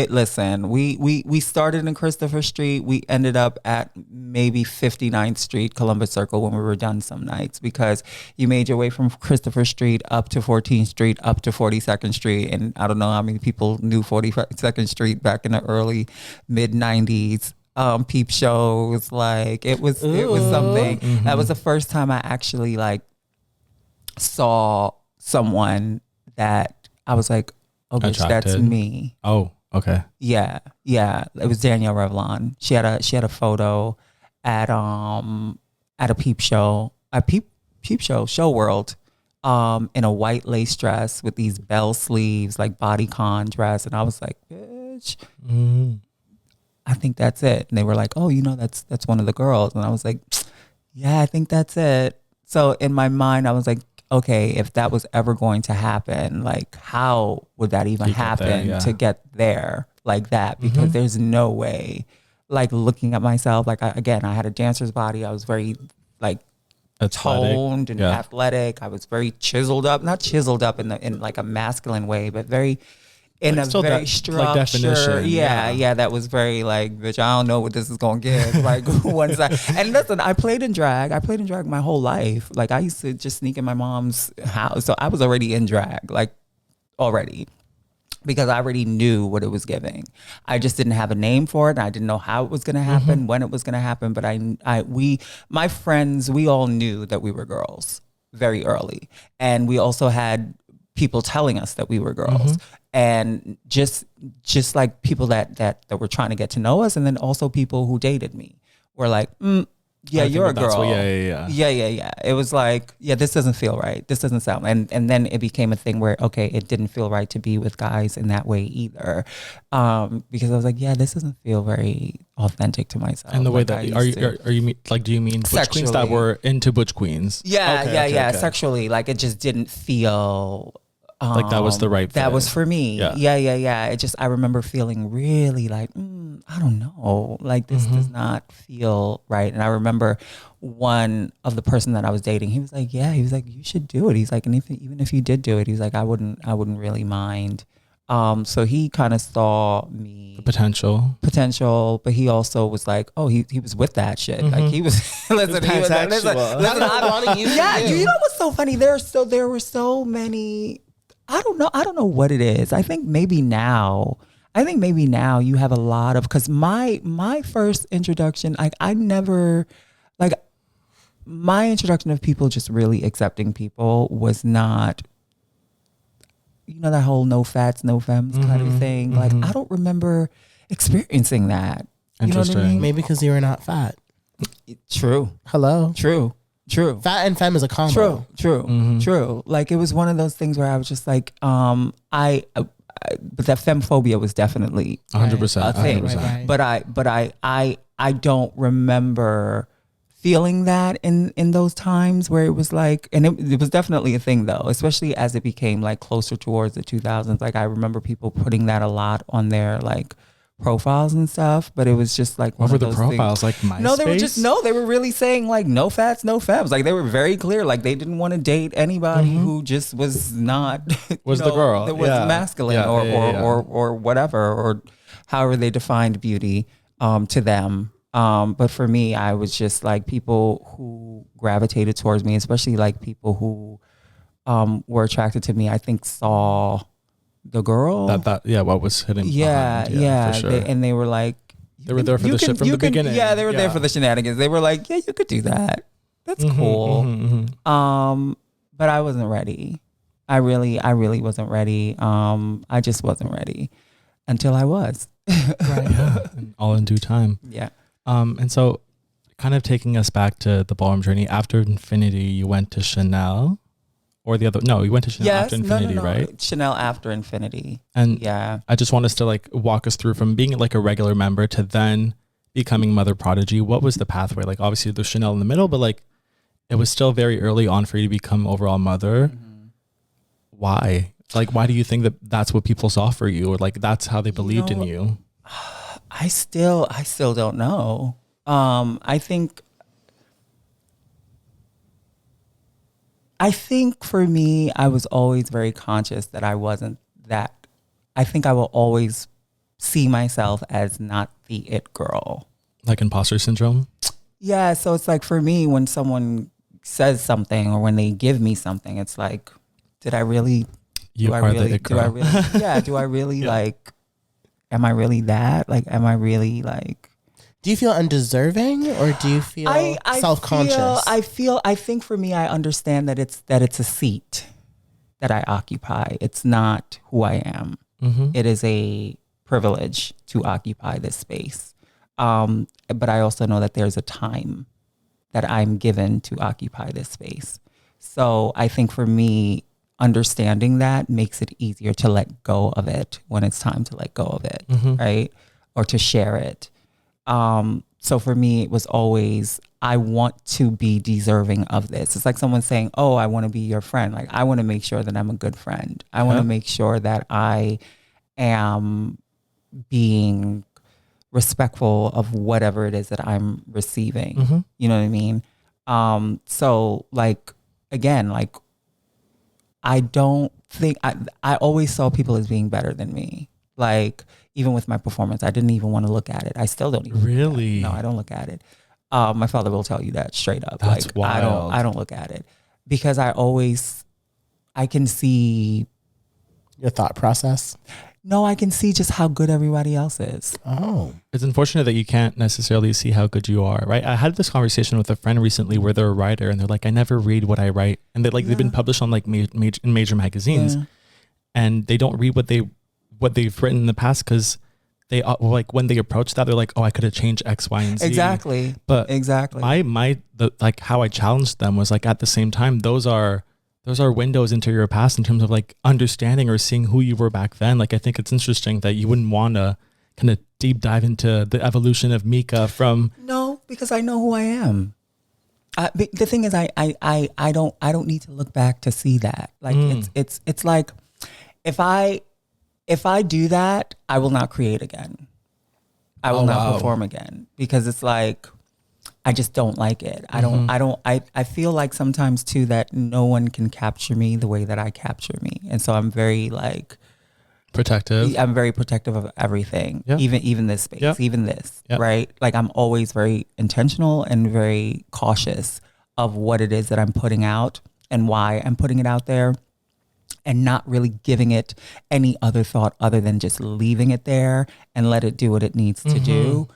[SPEAKER 3] Listen, we started in Christopher Street. We ended up at maybe 59th Street, Columbus Circle when we were done some nights, because you made your way from Christopher Street up to 14th Street, up to 42nd Street. And I don't know how many people knew 42nd Street back in the early mid 90s. Peep shows, like it was something. That was the first time I actually like saw someone that I was like, oh, bitch, that's me.
[SPEAKER 1] Oh, okay.
[SPEAKER 3] Yeah. It was Danielle Revlon. She had a photo at a peep show, show world, in a white lace dress with these bell sleeves, like bodycon dress, and I was like, bitch, I think that's it. And they were like, oh, that's one of the girls, and I was like, yeah, I think that's it. So in my mind, I was like, okay, if that was ever going to happen, like how would that even happen to get there? like that, because there's no way, like looking at myself, like I had a dancer's body. I was very like toned and athletic. I was very chiseled up, not chiseled up in like a masculine way, but very in like a very structured, like definition. Yeah, that was very like, bitch, I don't know what this is gonna give. Like once and listen, I played in drag my whole life. Like I used to just sneak in my mom's house, so I was already in drag, like already, because I already knew what it was giving. I just didn't have a name for it, and I didn't know how it was gonna happen, when it was gonna happen. But my friends, we all knew that we were girls very early, and we also had people telling us that we were girls. And just like people that were trying to get to know us, and then also people who dated me were like, yeah, you're a girl. Yeah. It was like, yeah, this doesn't feel right. This doesn't sound. And then it became a thing where, okay, it didn't feel right to be with guys in that way either, because I was like, yeah, this doesn't feel very authentic to myself. And the way that
[SPEAKER 1] are you like, do you mean butch queens that were into butch queens?
[SPEAKER 3] Yeah, okay. Sexually, like it just didn't feel.
[SPEAKER 1] Like that was the right
[SPEAKER 3] that was for me. Yeah. It just, I remember feeling really like, I don't know, like this does not feel right. And I remember one of the person that I was dating, he was like, you should do it. He's like, and even if you did do it, he's like, I wouldn't really mind. So he kind of saw me
[SPEAKER 1] the potential,
[SPEAKER 3] but he also was like, oh, he was with that shit. Like he was, listen, I'm wanting you. Yeah, you know what's so funny? There were so many. I don't know what it is. I think maybe now you have a lot of, because my first introduction, I never, like, my introduction of people just really accepting people was not, that whole no fats, no femmes kind of thing. Like, I don't remember experiencing that. You know what I mean?
[SPEAKER 2] Maybe because you were not fat.
[SPEAKER 3] True.
[SPEAKER 2] Hello.
[SPEAKER 3] True.
[SPEAKER 2] Fat and femme is a combo.
[SPEAKER 3] True. Like it was one of those things where I was just like, but that femmephobia was definitely
[SPEAKER 1] 100%
[SPEAKER 3] a thing.
[SPEAKER 1] 100%.
[SPEAKER 3] But I don't remember feeling that in those times where it was like, and it was definitely a thing though, especially as it became like closer towards the 2000s. Like I remember people putting that a lot on their like profiles and stuff, but it was just like,
[SPEAKER 1] what were the profiles things. Like MySpace?
[SPEAKER 3] They were really saying like no fats, no femmes. Like they were very clear, like they didn't want to date anybody who just was not
[SPEAKER 1] was the girl
[SPEAKER 3] that was masculine or whatever, or however they defined beauty to them. But for me, I was just like, people who gravitated towards me, especially like people who were attracted to me, I think saw the girl
[SPEAKER 1] what was hidden
[SPEAKER 3] behind.
[SPEAKER 1] For sure.
[SPEAKER 3] They were like,
[SPEAKER 1] they were there for the shit from the beginning.
[SPEAKER 3] Yeah, they were there for the shenanigans. They were like, yeah, you could do that, that's cool. But I wasn't ready. I really wasn't ready. I just wasn't ready until I was.
[SPEAKER 1] Right. Yeah. All in due time.
[SPEAKER 3] Yeah.
[SPEAKER 1] And so kind of taking us back to the ballroom journey, after Infinity you went to Chanel. Or the other, no, you went to Chanel after Infinity, right?
[SPEAKER 3] Chanel after Infinity.
[SPEAKER 1] And yeah, I just want us to like walk us through from being like a regular member to then becoming Mother Prodigy. What was the pathway? Like obviously there's Chanel in the middle, but like it was still very early on for you to become overall Mother. Why? Like, why do you think that that's what people saw for you, or like that's how they believed in you?
[SPEAKER 3] I still don't know. I think for me, I was always very conscious that I wasn't that. I think I will always see myself as not the it girl.
[SPEAKER 1] Like imposter syndrome?
[SPEAKER 3] Yeah. So it's like, for me, when someone says something or when they give me something, it's like, did I really?
[SPEAKER 1] You are the it girl.
[SPEAKER 3] Do I really like, am I really that? Like, am I really like?
[SPEAKER 2] Do you feel undeserving, or do you feel self-conscious?
[SPEAKER 3] I think for me, I understand that it's a seat that I occupy. It's not who I am. It is a privilege to occupy this space. But I also know that there's a time that I'm given to occupy this space. So I think for me, understanding that makes it easier to let go of it when it's time to let go of it, right? Or to share it. So for me, it was always, I want to be deserving of this. It's like someone saying, oh, I want to be your friend. Like, I want to make sure that I'm a good friend. I want to make sure that I am being respectful of whatever it is that I'm receiving. You know what I mean? So like, again, like, I don't think, I always saw people as being better than me. Like, even with my performance, I didn't even want to look at it. I still don't even
[SPEAKER 1] really.
[SPEAKER 3] No, I don't look at it. My father will tell you that straight up.
[SPEAKER 1] That's
[SPEAKER 3] like,
[SPEAKER 1] wild.
[SPEAKER 3] I don't look at it because I can see
[SPEAKER 2] your thought process.
[SPEAKER 3] No, I can see just how good everybody else is.
[SPEAKER 2] Oh.
[SPEAKER 1] It's unfortunate that you can't necessarily see how good you are, right? I had this conversation with a friend recently where they're a writer and they're like, I never read what I write. And they've been published on like in major magazines and they don't read what they've written in the past because they like when they approach that, they're like, oh, I could have changed X, Y, and Z.
[SPEAKER 3] Exactly.
[SPEAKER 1] But
[SPEAKER 3] exactly.
[SPEAKER 1] Like how I challenged them was like, at the same time, those are windows into your past in terms of like understanding or seeing who you were back then. Like, I think it's interesting that you wouldn't want to kind of deep dive into the evolution of Meeka from.
[SPEAKER 3] No, because I know who I am. The thing is, I don't need to look back to see that. Like, it's like, if I do that, I will not create again. I will not perform again because it's like, I just don't like it. I feel like sometimes too that no one can capture me the way that I capture me. And so I'm very like
[SPEAKER 1] protective.
[SPEAKER 3] I'm very protective of everything, even this space, even this,
[SPEAKER 1] Yep.
[SPEAKER 3] right? Like, I'm always very intentional and very cautious of what it is that I'm putting out and why I'm putting it out there, and not really giving it any other thought other than just leaving it there and let it do what it needs to do.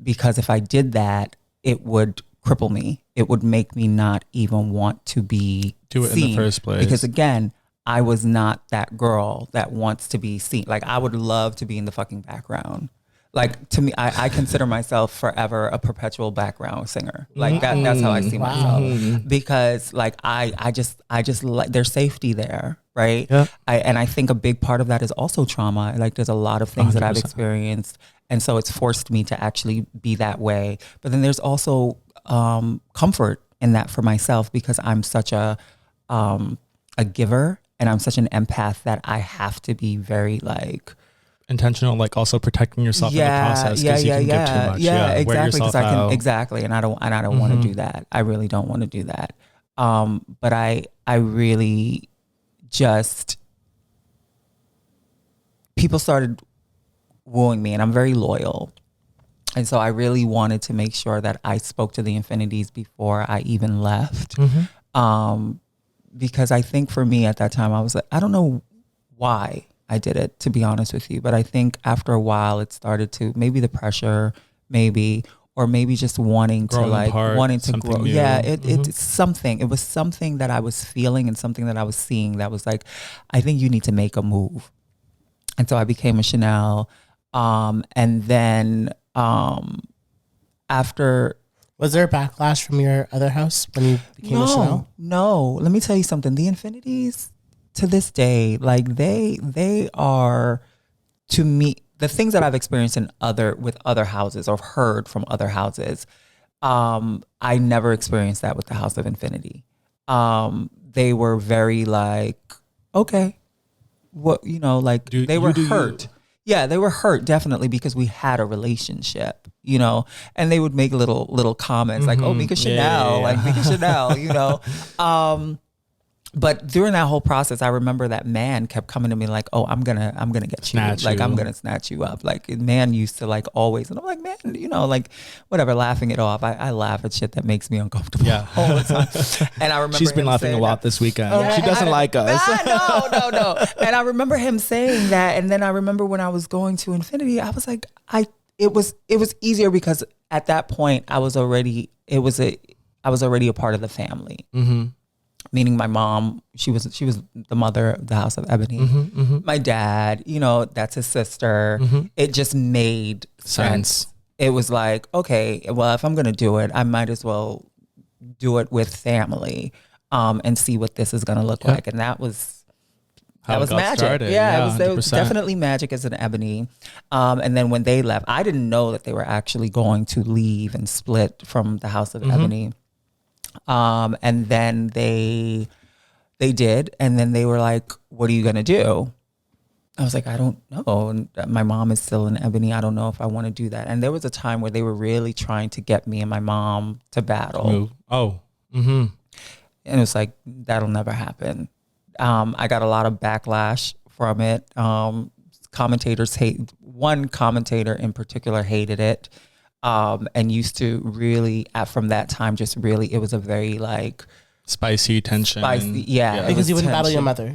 [SPEAKER 3] Because if I did that, it would cripple me. It would make me not even want to be
[SPEAKER 1] Do it
[SPEAKER 3] seen.
[SPEAKER 1] in the first place.
[SPEAKER 3] Because again, I was not that girl that wants to be seen. Like, I would love to be in the fucking background. Like, to me, I consider myself forever a perpetual background singer. Like, that's how I see myself. Because like, I just like, there's safety there, right?
[SPEAKER 1] Yeah.
[SPEAKER 3] And I think a big part of that is also trauma. Like, there's a lot of things that I've
[SPEAKER 1] 100%.
[SPEAKER 3] experienced. And so it's forced me to actually be that way. But then there's also comfort in that for myself, because I'm such a giver and I'm such an empath that I have to be very like
[SPEAKER 1] intentional, like also protecting yourself in the process because you can give too much.
[SPEAKER 3] Exactly.
[SPEAKER 1] Wear yourself out.
[SPEAKER 3] Exactly. And I don't want to do that. I really don't want to do that. But I really just, people started wooing me, and I'm very loyal. And so I really wanted to make sure that I spoke to the Infinities before I even left. Because I think for me at that time, I was like, I don't know why I did it, to be honest with you. But I think after a while, it started to, maybe the pressure, or maybe just wanting to grow.
[SPEAKER 1] New.
[SPEAKER 3] Yeah, it's something. It was something that I was feeling and something that I was seeing that was like, I think you need to make a move. And so I became a Chanel. And then after...
[SPEAKER 2] Was there a backlash from your other house when you became a Chanel?
[SPEAKER 3] No. Let me tell you something. The Infinities, to this day, like they are, to me, the things that I've experienced with other houses or heard from other houses, I never experienced that with the House of Infinity. They were very like, okay, what, like they were hurt. Yeah, they were hurt, definitely, because we had a relationship, and they would make little comments like, oh, Meeka Chanel, like Meeka Chanel, But during that whole process, I remember that man kept coming to me like, oh, I'm gonna get you. Like, I'm gonna snatch you up. Like, man used to like always, and I'm like, man, like whatever, laughing it off. I laugh at shit that makes me uncomfortable all the time. And I remember
[SPEAKER 1] she's been laughing a lot this weekend. She doesn't like us.
[SPEAKER 3] No. And I remember him saying that, and then I remember when I was going to Infinity, I was like, it was easier because at that point I was already a part of the family. Meaning my mom, she was the mother of the House of Ebony. My dad, that's his sister. It just made sense. It was like, okay, well, if I'm going to do it, I might as well do it with family, and see what this is going to look like. And that was magic.
[SPEAKER 1] Started.
[SPEAKER 3] Yeah, it was definitely magic as an Ebony. And then when they left, I didn't know that they were actually going to leave and split from the House of Ebony. And then they did, and then they were like, what are you going to do? I was like, I don't know. And my mom is still in Ebony. I don't know if I want to do that. And there was a time where they were really trying to get me and my mom to battle.
[SPEAKER 1] Move. Oh. Mm-hmm.
[SPEAKER 3] And it was like, that'll never happen. I got a lot of backlash from it. Commentators one commentator in particular hated it. And used to really, from that time, just really, it was a very like
[SPEAKER 1] spicy tension.
[SPEAKER 3] Yeah.
[SPEAKER 2] Because you wouldn't battle your mother.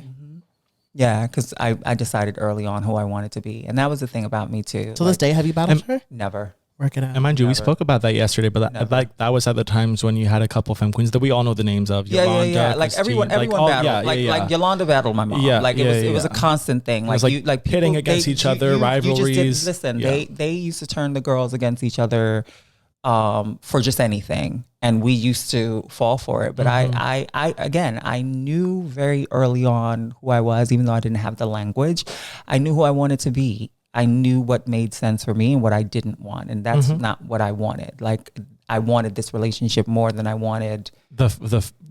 [SPEAKER 3] Yeah, because I decided early on who I wanted to be. And that was the thing about me too.
[SPEAKER 2] To this day, have you battled her?
[SPEAKER 3] Never.
[SPEAKER 2] Work it out.
[SPEAKER 1] And mind you, we spoke about that yesterday, but that was at the times when you had a couple femme queens that we all know the names of.
[SPEAKER 3] Yolanda, yeah. Like everyone battled. Like Yolanda battled my mom.
[SPEAKER 1] Yeah,
[SPEAKER 3] like it was a constant thing. Like
[SPEAKER 1] it was pitting against each other, rivalries.
[SPEAKER 3] They used to turn the girls against each other for just anything, and we used to fall for it. But I knew very early on who I was, even though I didn't have the language. I knew who I wanted to be. I knew what made sense for me and what I didn't want, and that's not what I wanted. Like I wanted this relationship more than I wanted
[SPEAKER 1] the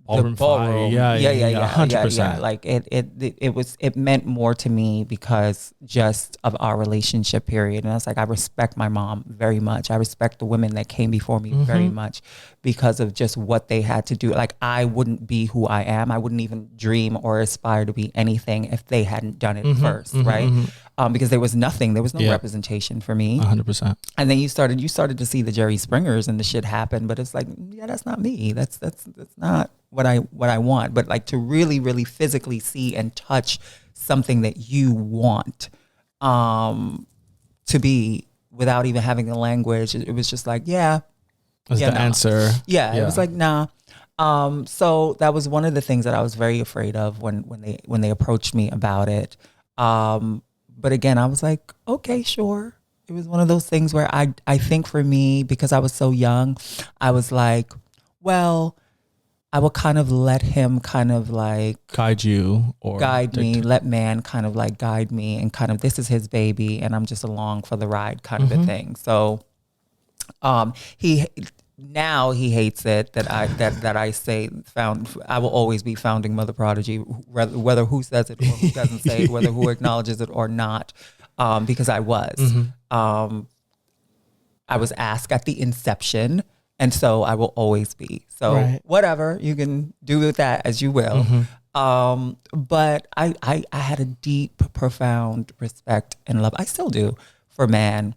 [SPEAKER 1] ballroom. Yeah, 100%.
[SPEAKER 3] Like it meant more to me because just of our relationship period. And I was like, I respect my mom very much. I respect the women that came before me very much because of just what they had to do. Like I wouldn't be who I am. I wouldn't even dream or aspire to be anything if they hadn't done it first, right? Because there was nothing. There was no representation for me.
[SPEAKER 1] 100%.
[SPEAKER 3] And then you started to see the Jerry Springers and the shit happen, but it's like, yeah, that's not me. That's not what I want. But like to really, really physically see and touch something that you want to be without even having the language, it was just like, yeah.
[SPEAKER 1] That's the answer.
[SPEAKER 3] Yeah, it was like, nah. So that was one of the things that I was very afraid of when they approached me about it. But again, I was like, okay, sure. It was one of those things where I think for me, because I was so young, I was like, well, I will kind of let him kind of like
[SPEAKER 1] guide you or
[SPEAKER 3] guide me, let man kind of like guide me and kind of, this is his baby and I'm just along for the ride kind of a thing. So he hates it that I say I will always be founding mother prodigy, whether who says it or who doesn't say it, whether who acknowledges it or not, because I was. I was asked at the inception, and so I will always be. So whatever, you can do with that as you will. But I had a deep, profound respect and love. I still do for man,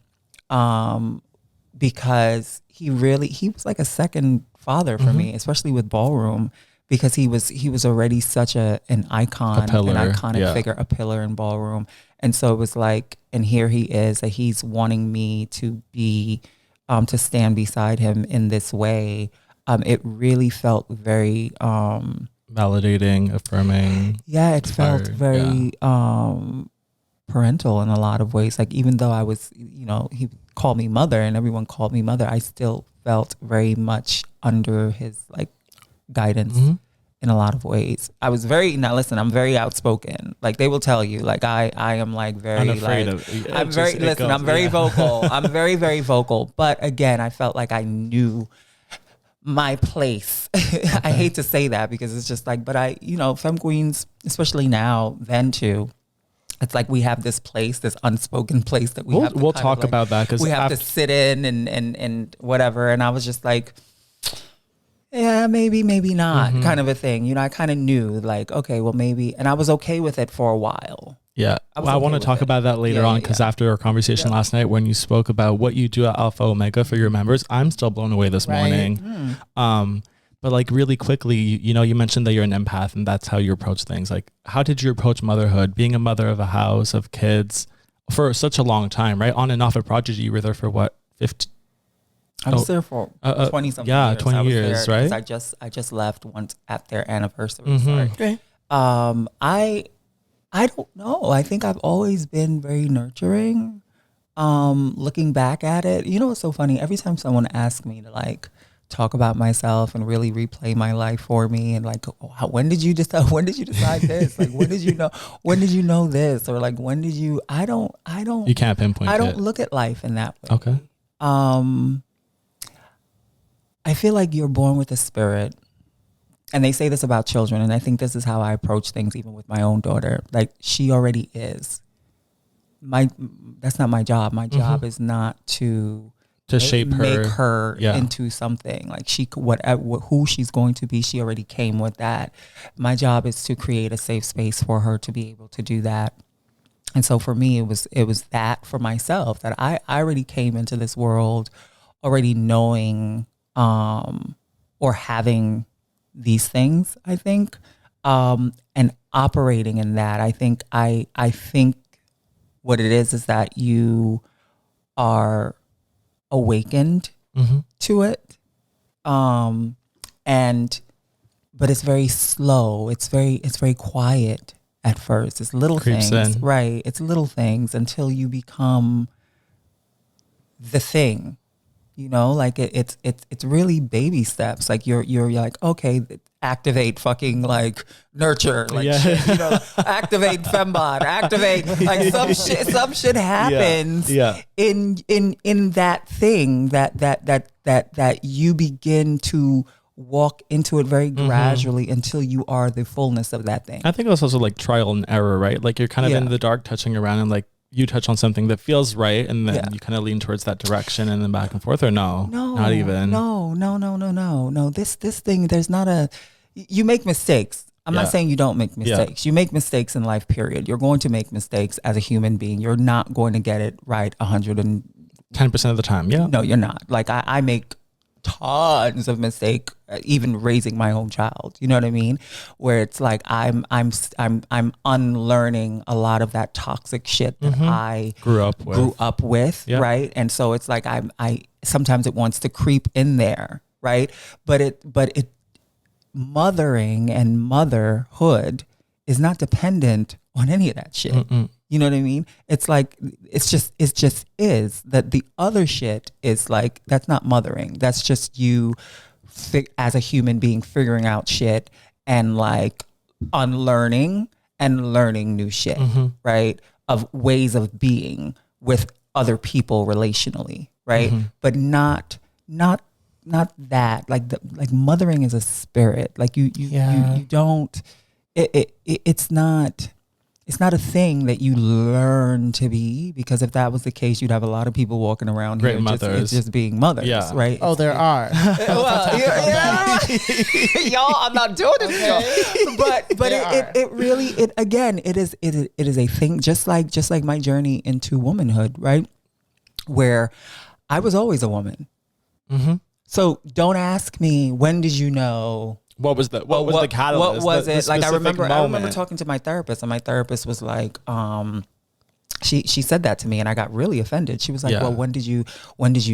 [SPEAKER 3] because he was like a second father for me, especially with ballroom, because he was already such an icon, an iconic figure, a pillar in ballroom. And so it was like, and here he is, that he's wanting me to be, to stand beside him in this way. It really felt very
[SPEAKER 1] validating, affirming.
[SPEAKER 3] Yeah, it felt very parental in a lot of ways. Like even though I was, he called me mother and everyone called me mother, I still felt very much under his like guidance in a lot of ways. I was I'm very outspoken. Like they will tell you, like I am like very
[SPEAKER 1] unafraid
[SPEAKER 3] like, I'm very vocal. I'm very, very vocal. But again, I felt like I knew my place. I hate to say that because it's just like, but femme queens, especially now, then too, it's like we have this place, this unspoken place that we'll
[SPEAKER 1] talk about that because
[SPEAKER 3] we have to sit in and whatever. And I was just like, yeah, maybe not, kind of a thing. I kind of knew like, okay, well maybe, and I was okay with it for a while.
[SPEAKER 1] Yeah, I want to talk about that later on because after our conversation last night when you spoke about what you do at Alpha Omega for your members, I'm still blown away this morning. But like really quickly, you mentioned that you're an empath and that's how you approach things. Like how did you approach motherhood, being a mother of a house of kids for such a long time, right? On and off at Prodigy, you were there for what, 15?
[SPEAKER 3] I was there for 20 something years.
[SPEAKER 1] Yeah, 20 years, right?
[SPEAKER 3] I just left once at their anniversary. Sorry.
[SPEAKER 2] Okay.
[SPEAKER 3] I don't know. I think I've always been very nurturing. Looking back at it, it's so funny. Every time someone asks me to like talk about myself and really replay my life for me, and like, when did you decide this? Like, when did you know this? Or like, when did you? I don't.
[SPEAKER 1] You can't pinpoint.
[SPEAKER 3] I don't look at life in that way.
[SPEAKER 1] Okay.
[SPEAKER 3] I feel like you're born with a spirit. And they say this about children, and I think this is how I approach things even with my own daughter. Like, she already is. that's not my job. My job is not to
[SPEAKER 1] shape her,
[SPEAKER 3] make her into something. Like who she's going to be, she already came with that. My job is to create a safe space for her to be able to do that. And so for me, it was that for myself, that I already came into this world already knowing or having these things, I think, and operating in that. I think what it is that you are awakened to it, but it's very slow. It's very quiet at first. It's little
[SPEAKER 1] Creeps
[SPEAKER 3] things,
[SPEAKER 1] in.
[SPEAKER 3] right? It's little things until you become the thing. You know, like it's really baby steps. Like you're like, okay, activate fucking like nurture, like shit, you know, activate fembot, activate like some shit happens in that thing that you begin to walk into it very gradually until you are the fullness of that thing.
[SPEAKER 1] I think it's also like trial and error, right? Like you're kind of in the dark touching around and like you touch on something that feels right and then you kind of lean towards that direction and then back and forth, or no, not even.
[SPEAKER 3] No. This thing, there's not you make mistakes. I'm not saying you don't make mistakes. You make mistakes in life, period. You're going to make mistakes as a human being. You're not going to get it right 110%
[SPEAKER 1] of the time. Yeah.
[SPEAKER 3] No, you're not. Like I make tons of mistake, even raising my own child. You know what I mean? Where it's like I'm unlearning a lot of that toxic shit that I grew up with, right? And so it's like I sometimes it wants to creep in there, right? But it mothering and motherhood is not dependent on any of that shit. You know what I mean? It's like, it just is that the other shit is like, that's not mothering. That's just you as a human being figuring out shit and like unlearning and learning new shit, right? Of ways of being with other people relationally, right? But not that, like mothering is a spirit. Like you don't, it's not a thing that you learn to be, because if that was the case, you'd have a lot of people walking around here just being mothers, right?
[SPEAKER 2] Oh, there are.
[SPEAKER 3] Well, y'all, I'm not doing this, but it really is a thing, just like my journey into womanhood, right? Where I was always a woman. So don't ask me, when did you know?
[SPEAKER 1] What was the catalyst?
[SPEAKER 3] What was it? Like I remember talking to my therapist, and my therapist was like, she said that to me, and I got really offended. She was like, well, when did you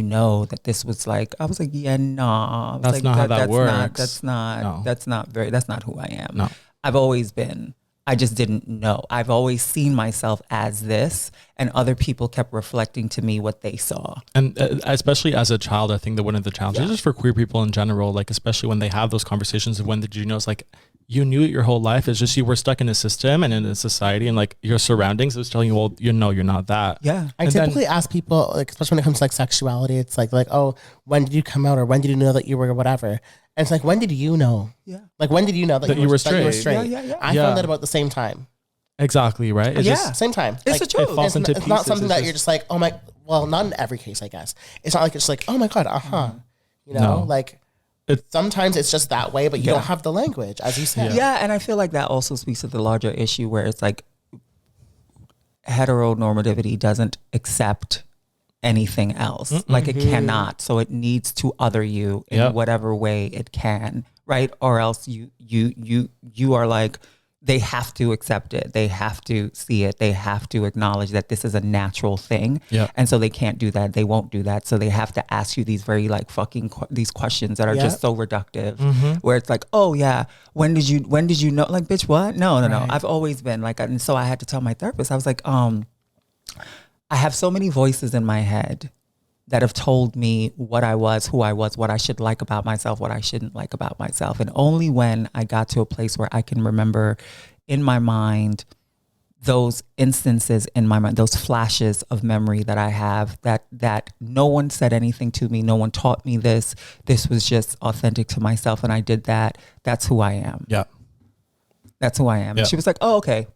[SPEAKER 3] know that this was like? I was like, nah,
[SPEAKER 1] that's not how that works.
[SPEAKER 3] That's not who I am.
[SPEAKER 1] No.
[SPEAKER 3] I've always been. I just didn't know. I've always seen myself as this, and other people kept reflecting to me what they saw.
[SPEAKER 1] And especially as a child, I think that one of the challenges just for queer people in general, like especially when they have those conversations of when did you know, it's like you knew it your whole life. It's just you were stuck in a system and in a society, and like your surroundings was telling you, well, you know, you're not that.
[SPEAKER 3] Yeah.
[SPEAKER 2] I typically ask people, like, especially when it comes to like sexuality, it's like, oh, when did you come out, or when did you know that you were whatever? And it's like, when did you know? Yeah. Like, when did you know that you were straight?
[SPEAKER 3] Yeah.
[SPEAKER 2] I found out about the same time.
[SPEAKER 1] Exactly, right? It's just,
[SPEAKER 2] same time.
[SPEAKER 3] It's
[SPEAKER 2] like,
[SPEAKER 3] the truth.
[SPEAKER 1] It falls into
[SPEAKER 2] it's
[SPEAKER 1] pieces.
[SPEAKER 2] not something that you're just like, oh my, well, not in every case, I guess. It's not like it's like, oh my God, You know, like, sometimes it's just that way, but you don't have the language, as you said.
[SPEAKER 3] Yeah, and I feel like that also speaks to the larger issue where it's like heteronormativity doesn't accept anything else. Like it cannot. So it needs to other you in whatever way it can, right? Or else you are like, they have to accept it. They have to see it. They have to acknowledge that this is a natural thing.
[SPEAKER 1] Yeah.
[SPEAKER 3] And so they can't do that. They won't do that. So they have to ask you these very like fucking these questions that are just so reductive, where it's like, oh yeah, when did you know? Like, bitch, what? No. I've always been like, and so I had to tell my therapist, I was like, I have so many voices in my head that have told me what I was, who I was, what I should like about myself, what I shouldn't like about myself. And only when I got to a place where I can remember in my mind those instances in my mind, those flashes of memory that I have, that no one said anything to me, no one taught me this was just authentic to myself, and I did that. That's who I am.
[SPEAKER 1] Yeah.
[SPEAKER 3] That's who I am.
[SPEAKER 1] Yeah.
[SPEAKER 3] And she was like, oh, okay.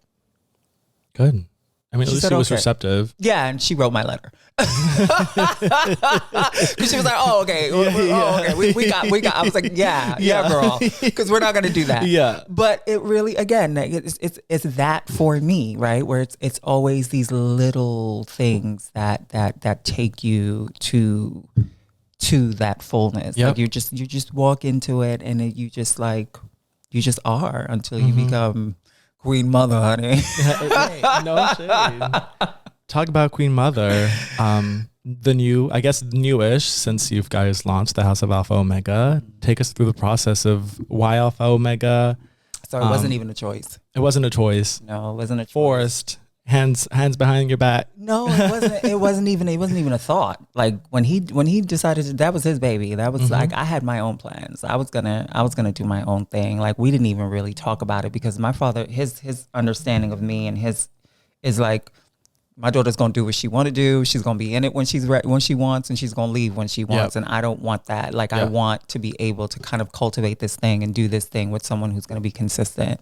[SPEAKER 1] Good. I mean, at least she was receptive.
[SPEAKER 3] Yeah, and she wrote my letter. Because she was like, "Oh, okay, okay, we got." I was like, "Yeah, girl," because we're not gonna do that.
[SPEAKER 1] Yeah,
[SPEAKER 3] but it really, again, it's that for me, right? Where it's always these little things that take you to that fullness.
[SPEAKER 1] Yep.
[SPEAKER 3] Like you just walk into it, and you just are until you become Queen Mother, honey.
[SPEAKER 1] No shade. Talk about Queen Mother. The newish, since you guys launched the House of Alpha Omega. Take us through the process of why Alpha Omega.
[SPEAKER 3] So it wasn't even a choice.
[SPEAKER 1] It wasn't a choice.
[SPEAKER 3] No, it wasn't a choice.
[SPEAKER 1] Forced. Hands behind your back.
[SPEAKER 3] No, it wasn't. It wasn't even a thought. Like when he decided that was his baby. That was like, I had my own plans. I was gonna do my own thing. Like we didn't even really talk about it because my father, his understanding of me and his is like, my daughter's gonna do what she want to do. She's gonna be in it when she wants, and she's gonna leave when she wants. And I don't want that. Like I want to be able to kind of cultivate this thing and do this thing with someone who's gonna be consistent.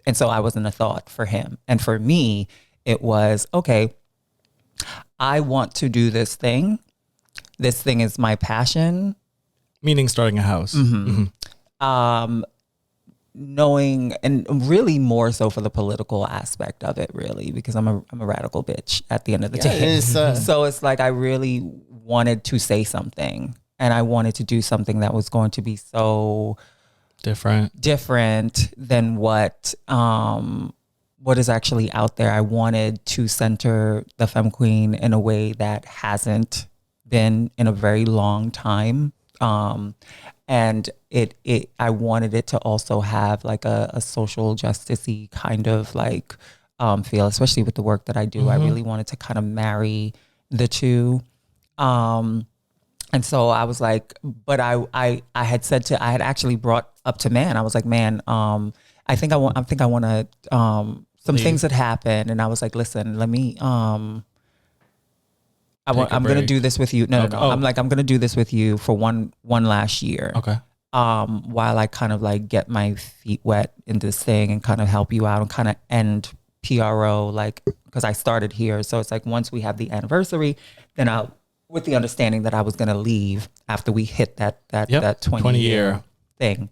[SPEAKER 3] And so I wasn't a thought for him. And for me, it was, okay, I want to do this thing. This thing is my passion.
[SPEAKER 1] Meaning starting a house.
[SPEAKER 3] Knowing, and really more so for the political aspect of it, really, because I'm a radical bitch at the end of the day. So it's like I really wanted to say something, and I wanted to do something that was going to be so different than what is actually out there. I wanted to center the Femme Queen in a way that hasn't been in a very long time. And I wanted it to also have like a social justice-y kind of like feel, especially with the work that I do. I really wanted to kind of marry the two. And so I was like, but I had actually brought up to Man. I was like, Man, I think I want to, some things that happened. And I was like, listen, let me, I'm going to do this with you. No. I'm going to do this with you for one last year.
[SPEAKER 1] Okay.
[SPEAKER 3] While I kind of like get my feet wet in this thing and kind of help you out and kind of end PRO, like, because I started here. So it's like, once we have the anniversary, then with the understanding that I was going to leave after we hit that 20 year thing.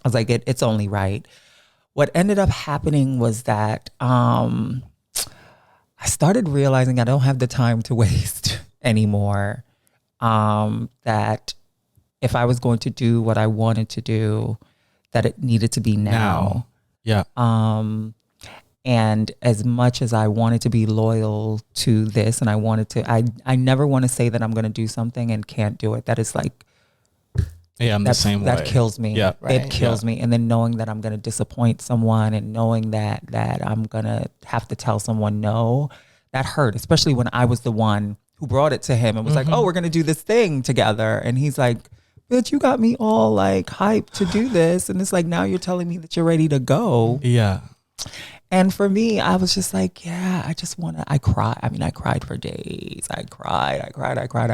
[SPEAKER 3] I was like, it's only right. What ended up happening was that I started realizing I don't have the time to waste anymore. That if I was going to do what I wanted to do, that it needed to be now.
[SPEAKER 1] Yeah.
[SPEAKER 3] And as much as I wanted to be loyal to this, and I never want to say that I'm going to do something and can't do it. That is like,
[SPEAKER 1] I'm the same way.
[SPEAKER 3] That kills me.
[SPEAKER 1] Yeah.
[SPEAKER 2] Right.
[SPEAKER 3] It kills me. And then knowing that I'm going to disappoint someone and knowing that I'm going to have to tell someone no, that hurt, especially when I was the one who brought it to him and was like, oh, we're going to do this thing together. And he's like, bitch, you got me all like hyped to do this. And it's like, now you're telling me that you're ready to go.
[SPEAKER 1] Yeah.
[SPEAKER 3] And for me, I was just like, yeah, I cried. I mean, I cried for days. I cried.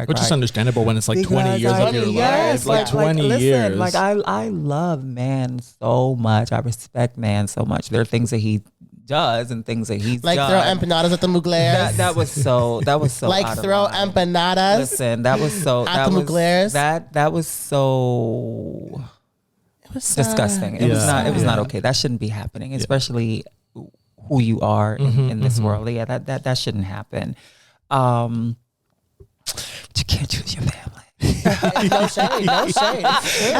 [SPEAKER 1] Which is understandable when it's like 20 years of your life. Like 20 years.
[SPEAKER 3] Listen, like I love Man so much. I respect Man so much. There are things that he does and things that he's
[SPEAKER 2] like
[SPEAKER 3] done.
[SPEAKER 2] Throw empanadas at the Mugleres.
[SPEAKER 3] That was so
[SPEAKER 2] like
[SPEAKER 3] out of
[SPEAKER 2] throw
[SPEAKER 3] line.
[SPEAKER 2] empanadas.
[SPEAKER 3] Listen, that was so
[SPEAKER 2] at the Mugleres.
[SPEAKER 3] That was so disgusting. It was not okay. That shouldn't be happening, especially who you are in this world. Yeah, that shouldn't happen. But you can't choose your family.
[SPEAKER 2] No shade.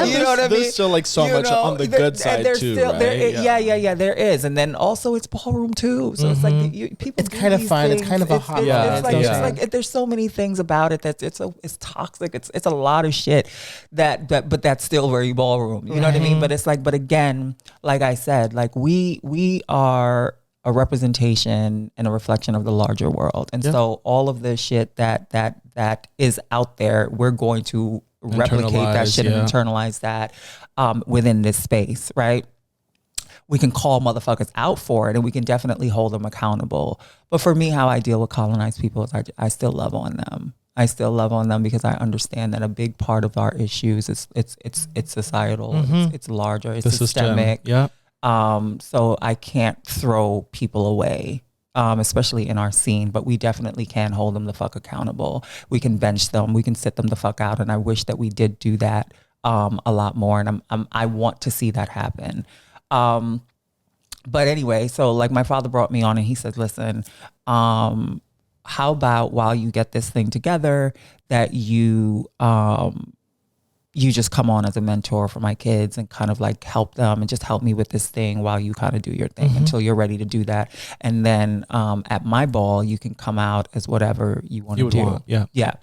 [SPEAKER 3] You know what I mean?
[SPEAKER 1] There's still like so much on the good side too, right?
[SPEAKER 3] There is. And then also it's ballroom too. So it's like people.
[SPEAKER 2] It's kind of fun.
[SPEAKER 3] Things.
[SPEAKER 2] It's kind of a hot.
[SPEAKER 3] It's like there's so many things about it that it's toxic. It's a lot of shit but that's still very ballroom. You know what I mean? But it's like, but again, like I said, like we are a representation and a reflection of the larger world. And so all of the shit that is out there, we're going to replicate that shit and internalize that within this space, right? We can call motherfuckers out for it and we can definitely hold them accountable. But for me, how I deal with colonized people is I still love on them. I still love on them because I understand that a big part of our issues is it's societal, it's larger, it's systemic.
[SPEAKER 1] Yeah.
[SPEAKER 3] So I can't throw people away especially in our scene, but we definitely can hold them the fuck accountable. We can bench them. We can sit them the fuck out. And I wish that we did do that a lot more. And I want to see that happen. But anyway, so like my father brought me on and he said, listen, how about while you get this thing together that you just come on as a mentor for my kids and kind of like help them and just help me with this thing while you kind of do your thing until you're ready to do that. And then at my ball, you can come out as whatever you want to do. Yeah.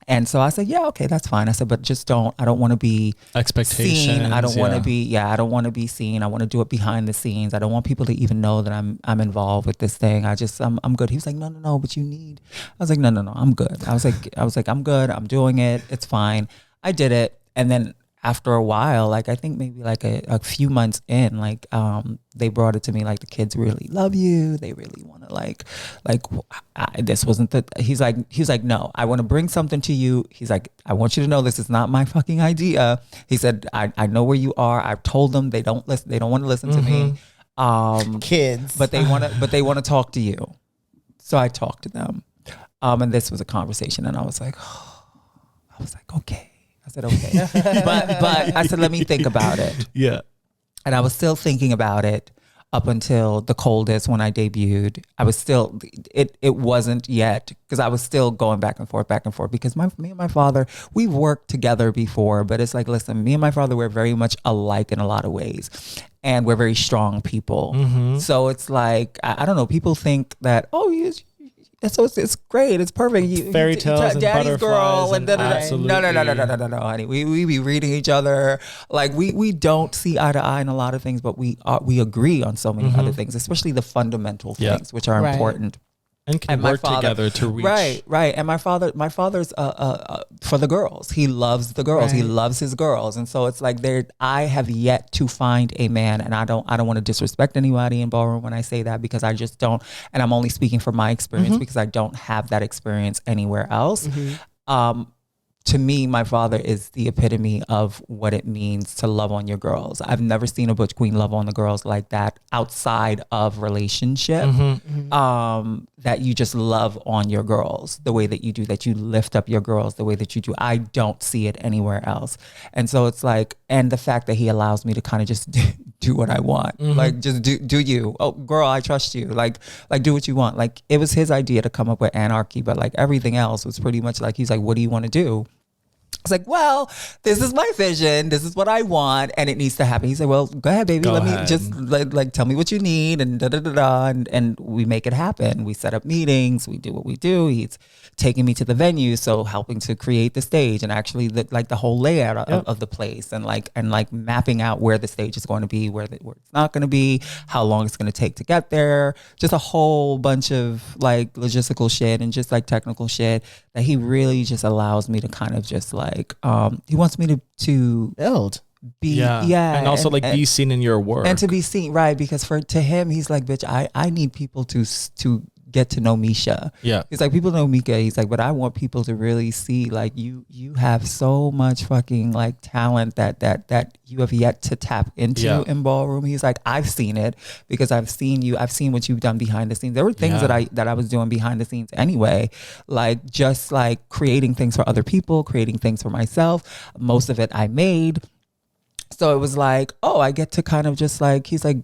[SPEAKER 3] And so I said, yeah, okay, that's fine. I said, but just I don't want to be
[SPEAKER 1] expectations.
[SPEAKER 3] Seen. I don't want to be, I don't want to be seen. I want to do it behind the scenes. I don't want people to even know that I'm involved with this thing. I'm good. He was like, no, but you need, I was like, no, I'm good. I was like, I'm good. I'm doing it. It's fine. I did it. And then after a while, like, I think maybe like a few months in, like, they brought it to me, like, the kids really love you. They really want to this wasn't he's like, no, I want to bring something to you. He's like, I want you to know this is not my fucking idea. He said, I know where you are. I've told them they don't listen. They don't want to listen to me.
[SPEAKER 2] Kids,
[SPEAKER 3] but they want to talk to you. So I talked to them. And this was a conversation and I was like, okay. I said, okay. but I said, let me think about it.
[SPEAKER 1] Yeah.
[SPEAKER 3] And I was still thinking about it up until the coldest when I debuted. I was still, it wasn't yet, because I was still going back and forth because me and my father, we've worked together before, but it's like, listen, me and my father, we're very much alike in a lot of ways. And we're very strong people. So it's like, I don't know, people think that, so it's great. It's perfect.
[SPEAKER 1] Fairy tales and
[SPEAKER 3] daddy's girl
[SPEAKER 1] and
[SPEAKER 3] no, honey. We be reading each other. Like we don't see eye to eye in a lot of things, but we agree on so many other things, especially the fundamental things, which are important.
[SPEAKER 1] And can work together to reach.
[SPEAKER 3] Right. And my father's for the girls. He loves the girls. He loves his girls. And so it's like I have yet to find a man, and I don't want to disrespect anybody in ballroom when I say that, because I just don't, and I'm only speaking from my experience because I don't have that experience anywhere else. To me, my father is the epitome of what it means to love on your girls. I've never seen a butch queen love on the girls like that outside of relationship. That you just love on your girls the way that you do, that you lift up your girls the way that you do. I don't see it anywhere else. And so it's like, and the fact that he allows me to kind of just do what I want. Like, just do you. Oh, girl, I trust you. Like do what you want. Like, it was his idea to come up with anarchy, but like everything else was pretty much like, he's like, what do you want to do? I was like, well, this is my vision. This is what I want, and it needs to happen. He said, well, go ahead, baby. Let me just like tell me what you need, and and we make it happen. We set up meetings. We do what we do. He's taking me to the venue, so helping to create the stage and actually the whole layout of the place, and mapping out where the stage is going to be, where it's not going to be, how long it's going to take to get there. Just a whole bunch of like logistical shit and just like technical shit that he really just allows me to kind of just like, he wants me to
[SPEAKER 2] build,
[SPEAKER 1] and also be seen in your work,
[SPEAKER 3] and to be seen, right? Because to him, he's like, bitch, I need people to get to know Misha. He's like, people know Meeka. He's like, but I want people to really see like you have so much fucking like talent that you have yet to tap into in ballroom. He's like, I've seen it because I've seen you. I've seen what you've done behind the scenes. There were things that I was doing behind the scenes anyway, like just like creating things for other people, creating things for myself. Most of it I made. So it was like, oh, I get to kind of just like, he's like,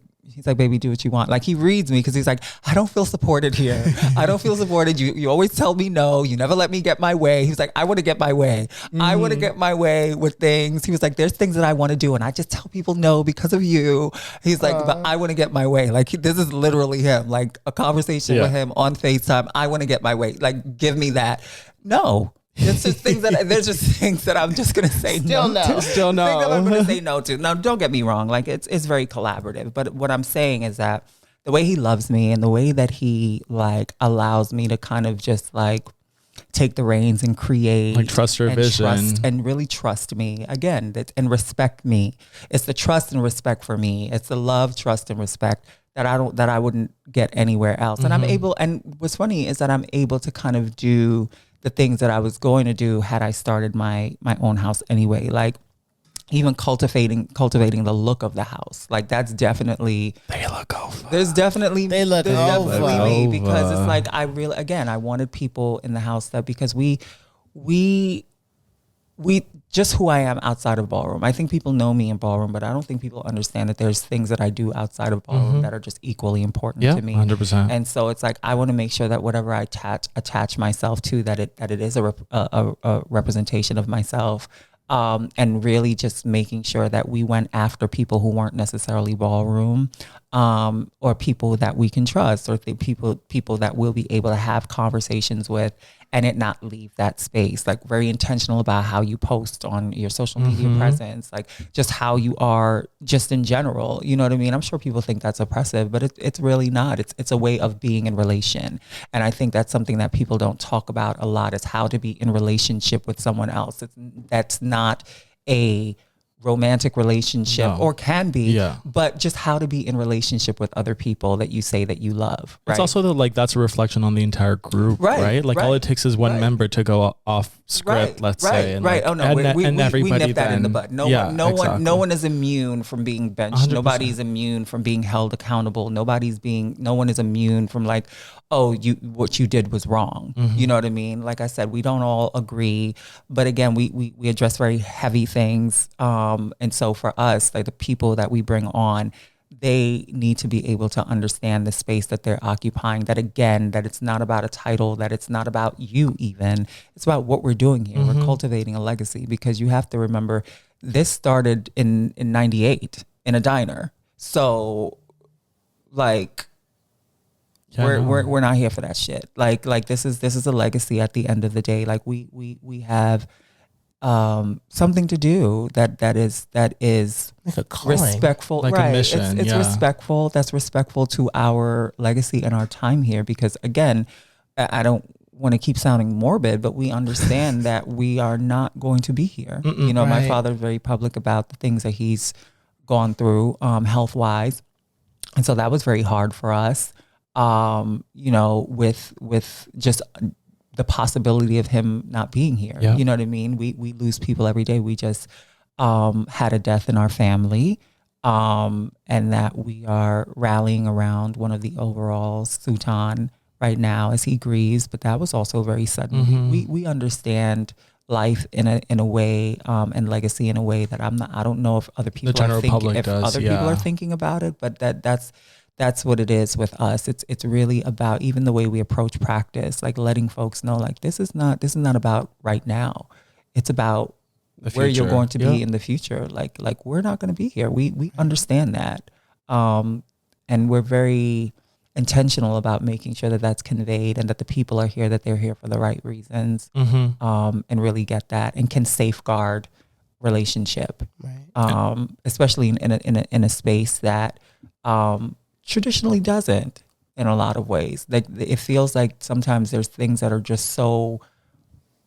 [SPEAKER 3] baby, do what you want. Like, he reads me because he's like, I don't feel supported here. I don't feel supported. You always tell me no. You never let me get my way. He was like, I want to get my way. I want to get my way with things. He was like, there's things that I want to do, and I just tell people no because of you. He's like, but I want to get my way. Like, this is literally him. Like, a conversation with him on FaceTime. I want to get my way. Like, give me that. No. It's just things there's just things that I'm just gonna say
[SPEAKER 2] Still
[SPEAKER 3] no to.
[SPEAKER 2] Still no.
[SPEAKER 3] Things that I'm gonna say no to. Now, don't get me wrong. Like, it's very collaborative. But what I'm saying is that the way he loves me and the way that he like allows me to kind of just like take the reins and create,
[SPEAKER 1] like trust your vision,
[SPEAKER 3] and really trust me again, and respect me. It's the trust and respect for me. It's the love, trust, and respect that I wouldn't get anywhere else. And I'm able. And what's funny is that I'm able to kind of do the things that I was going to do had I started my own house anyway. Like, even cultivating the look of the house. Like that's definitely
[SPEAKER 1] they look over.
[SPEAKER 3] There's definitely me, because it's like I wanted people in the house that, because we just who I am outside of ballroom. I think people know me in ballroom, but I don't think people understand that there's things that I do outside of ballroom that are just equally important to me.
[SPEAKER 1] 100%.
[SPEAKER 3] And so it's like I want to make sure that whatever I attach myself to, that it is a representation of myself. And really just making sure that we went after people who weren't necessarily ballroom, or people that we can trust, or people that we'll be able to have conversations with and it not leave that space. Like very intentional about how you post on your social media presence, like just how you are just in general. You know what I mean? I'm sure people think that's oppressive, but it's really not. It's a way of being in relation. And I think that's something that people don't talk about a lot, is how to be in relationship with someone else. That's not a romantic relationship, or can be, but just how to be in relationship with other people that you say that you love. Right?
[SPEAKER 1] It's also that's a reflection on the entire group, right? Like all it takes is one member to go off script, let's say, and
[SPEAKER 3] right. Oh no, we nip that in the bud. No one is immune from being benched. 100%. Nobody's immune from being held accountable. No one is immune from like, oh, what you did was wrong. You know what I mean? Like I said, we don't all agree, but again, we address very heavy things. And so for us, like the people that we bring on, they need to be able to understand the space that they're occupying, that again, that it's not about a title, that it's not about you even. It's about what we're doing here. We're cultivating a legacy, because you have to remember this started in 98 in a diner. So like, we're not here for that shit. Like this is a legacy at the end of the day. Like we have something to do that is
[SPEAKER 2] like a calling.
[SPEAKER 3] Respectful,
[SPEAKER 1] like
[SPEAKER 3] right?
[SPEAKER 1] A mission,
[SPEAKER 3] it's respectful. That's respectful to our legacy and our time here. Because again, I don't want to keep sounding morbid, but we understand that we are not going to be here. My father's very public about the things that he's gone through health wise, and so that was very hard for us. With just the possibility of him not being here. You know what I mean? We lose people every day. We just had a death in our family, and that we are rallying around one of the overalls, Sultan, right now as he grieves. But that was also very sudden. We understand life in a way, and legacy in a way that I don't know if other people people are thinking about it, but that's what it is with us. It's really about even the way we approach practice, like letting folks know, like this is not about right now. It's about where you're going to be in the future. Like we're not going to be here. We understand that, and we're very intentional about making sure that that's conveyed, and that the people are here, that they're here for the right reasons, and really get that and can safeguard relationship, especially in a space that traditionally doesn't, in a lot of ways. Like it feels like sometimes there's things that are just so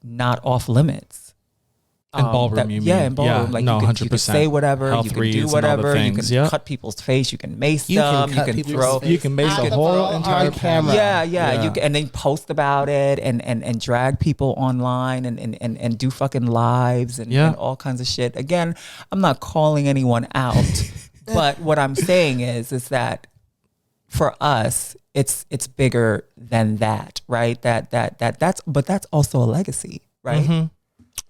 [SPEAKER 3] not off limits.
[SPEAKER 1] In ballroom, you mean?
[SPEAKER 3] Yeah, in ballroom. Like 100%. You can say whatever,
[SPEAKER 1] Health
[SPEAKER 3] you can do whatever, you can cut people's face, you can mace them, you can throw,
[SPEAKER 1] you can mace the whole entire
[SPEAKER 2] camera.
[SPEAKER 3] Yeah. You can, and then post about it and drag people online and do fucking lives and all kinds of shit. Again, I'm not calling anyone out, but what I'm saying is that for us, it's bigger than that, right? That's also a legacy, right?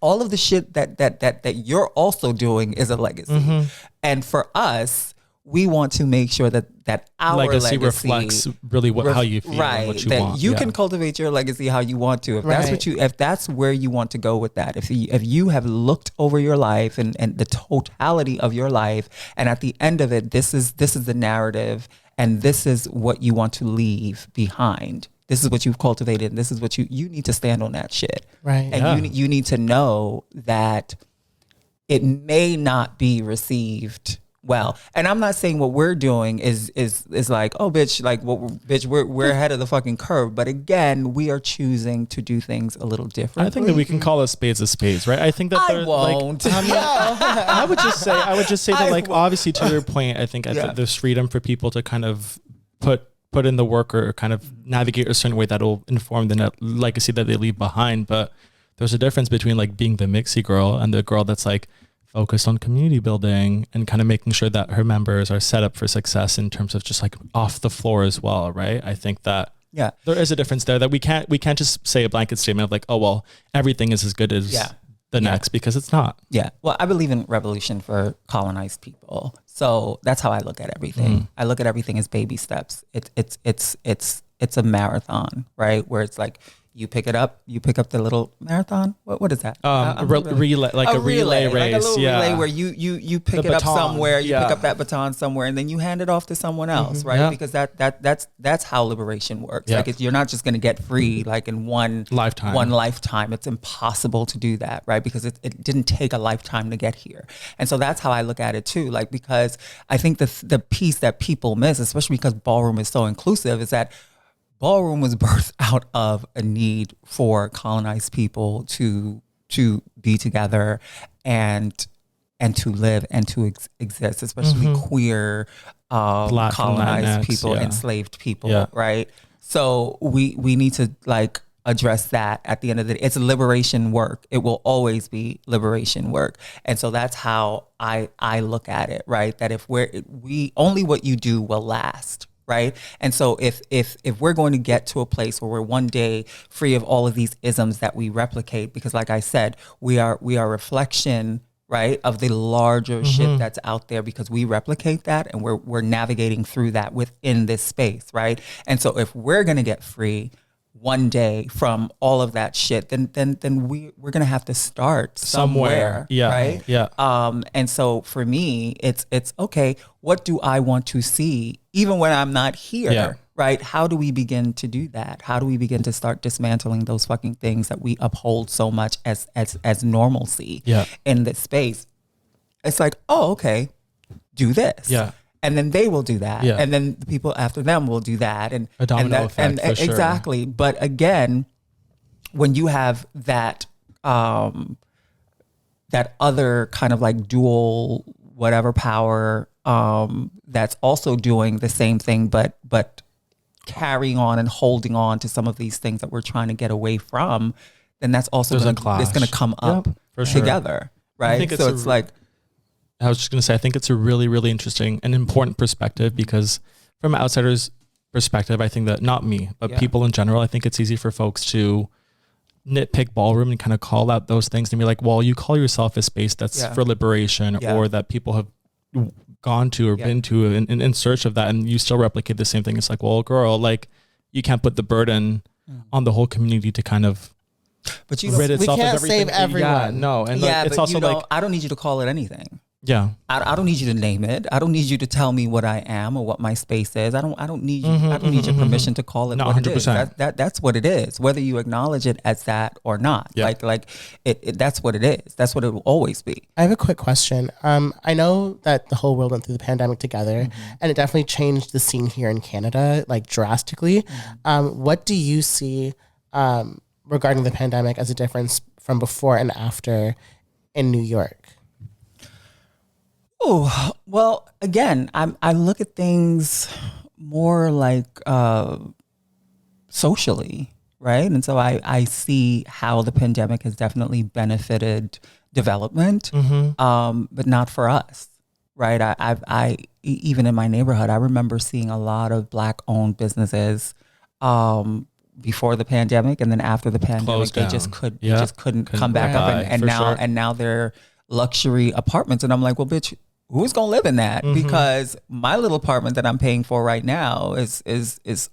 [SPEAKER 3] All of the shit that you're also doing is a legacy. And for us, we want to make sure that our legacy
[SPEAKER 1] reflects really how you feel, and what you
[SPEAKER 3] that
[SPEAKER 1] want.
[SPEAKER 3] You can cultivate your legacy how you want to. If that's where you want to go with that. If you have looked over your life and the totality of your life, and at the end of it, this is the narrative, and this is what you want to leave behind. This is what you've cultivated. And this is what you need to stand on that shit.
[SPEAKER 2] Right.
[SPEAKER 3] And you need to know that it may not be received well. And I'm not saying what we're doing is like, oh bitch, like we're ahead of the fucking curve. But again, we are choosing to do things a little different.
[SPEAKER 1] I think that we can call a spade, right? I think that
[SPEAKER 3] I won't.
[SPEAKER 1] Like, I would just say that, like, obviously, to your point, I think there's freedom for people to kind of put in the work or kind of navigate a certain way that'll inform the legacy that they leave behind. But there's a difference between like being the mixie girl and the girl that's like focused on community building and kind of making sure that her members are set up for success in terms of just like off the floor as well, right? I think that there is a difference there that we can't just say a blanket statement of like, oh well, everything is as good as the next, because it's not. Yeah.
[SPEAKER 3] Well, I believe in revolution for colonized people, so that's how I look at everything. I look at everything as baby steps. It's a marathon, right? Where it's like, you pick it up, you pick up the little marathon. What is that?
[SPEAKER 1] Relay, like a relay race.
[SPEAKER 3] Like a little relay where you pick the it baton. Up somewhere, you pick up that baton somewhere, and then you hand it off to someone else, right? Yeah. Because that's how liberation works. Yeah. Like you're not just going to get free like in one lifetime. It's impossible to do that, right? Because it didn't take a lifetime to get here. And so that's how I look at it too. Like, because I think the piece that people miss, especially because ballroom is so inclusive, is that ballroom was birthed out of a need for colonized people to be together and to live and to exist, especially queer, colonized people, enslaved people, right? So we need to like address that at the end of the day. It's liberation work. It will always be liberation work. And so that's how I look at it, right? That if we only what you do will last. Right. And so if we're going to get to a place where we're one day free of all of these isms that we replicate, because like I said, we are a reflection, right, of the larger shit that's out there, because we replicate that and we're navigating through that within this space. Right. And so if we're going to get free one day from all of that shit, then we're gonna have to start somewhere. Right. Yeah. And so for me, it's okay, what do I want to see even when I'm not here? Yeah. Right? How do we begin to do that? How do we begin to start dismantling those fucking things that we uphold so much as normalcy in this space? It's like, oh, okay, do this. Yeah. And then they will do that. Yeah. And then the people after them will do that. And
[SPEAKER 1] a domino effect, for sure.
[SPEAKER 3] Exactly. But again, when you have that that other kind of like dual whatever power that's also doing the same thing, but carrying on and holding on to some of these things that we're trying to get away from, then that's also it's going to come up together. Right. So it's like,
[SPEAKER 1] I was just going to say, I think it's a really, really interesting and important perspective, because from an outsider's perspective, I think that, not me, but people in general, I think it's easy for folks to nitpick ballroom and kind of call out those things and be like, well, you call yourself a space that's for liberation or that people have gone to or been to in search of that, and you still replicate the same thing. It's like, well, girl, like, you can't put the burden on the whole community to kind of rid itself of everything.
[SPEAKER 2] Save everyone.
[SPEAKER 1] Yeah, no. And like, it's also like,
[SPEAKER 3] I don't need you to call it anything.
[SPEAKER 1] Yeah,
[SPEAKER 3] I don't need you to name it. I don't need you to tell me what I am or what my space is. I don't need you. I don't need your permission to call it what 100%. It is. That's what it is, whether you acknowledge it as that or not. Yeah. Like it that's what it is. That's what it will always be.
[SPEAKER 2] I have a quick question. I know that the whole world went through the pandemic together, and it definitely changed the scene here in Canada, like, drastically. What do you see regarding the pandemic as a difference from before and after in New York?
[SPEAKER 3] Oh, well, again, I look at things more like socially, right? And so I see how the pandemic has definitely benefited development, but not for us, right? I even in my neighborhood, I remember seeing a lot of Black-owned businesses before the pandemic, and then after the pandemic, they just couldn't come back up, and now they're luxury apartments, and I'm like, well, bitch, who's gonna live in that? Because my little apartment that I'm paying for right now is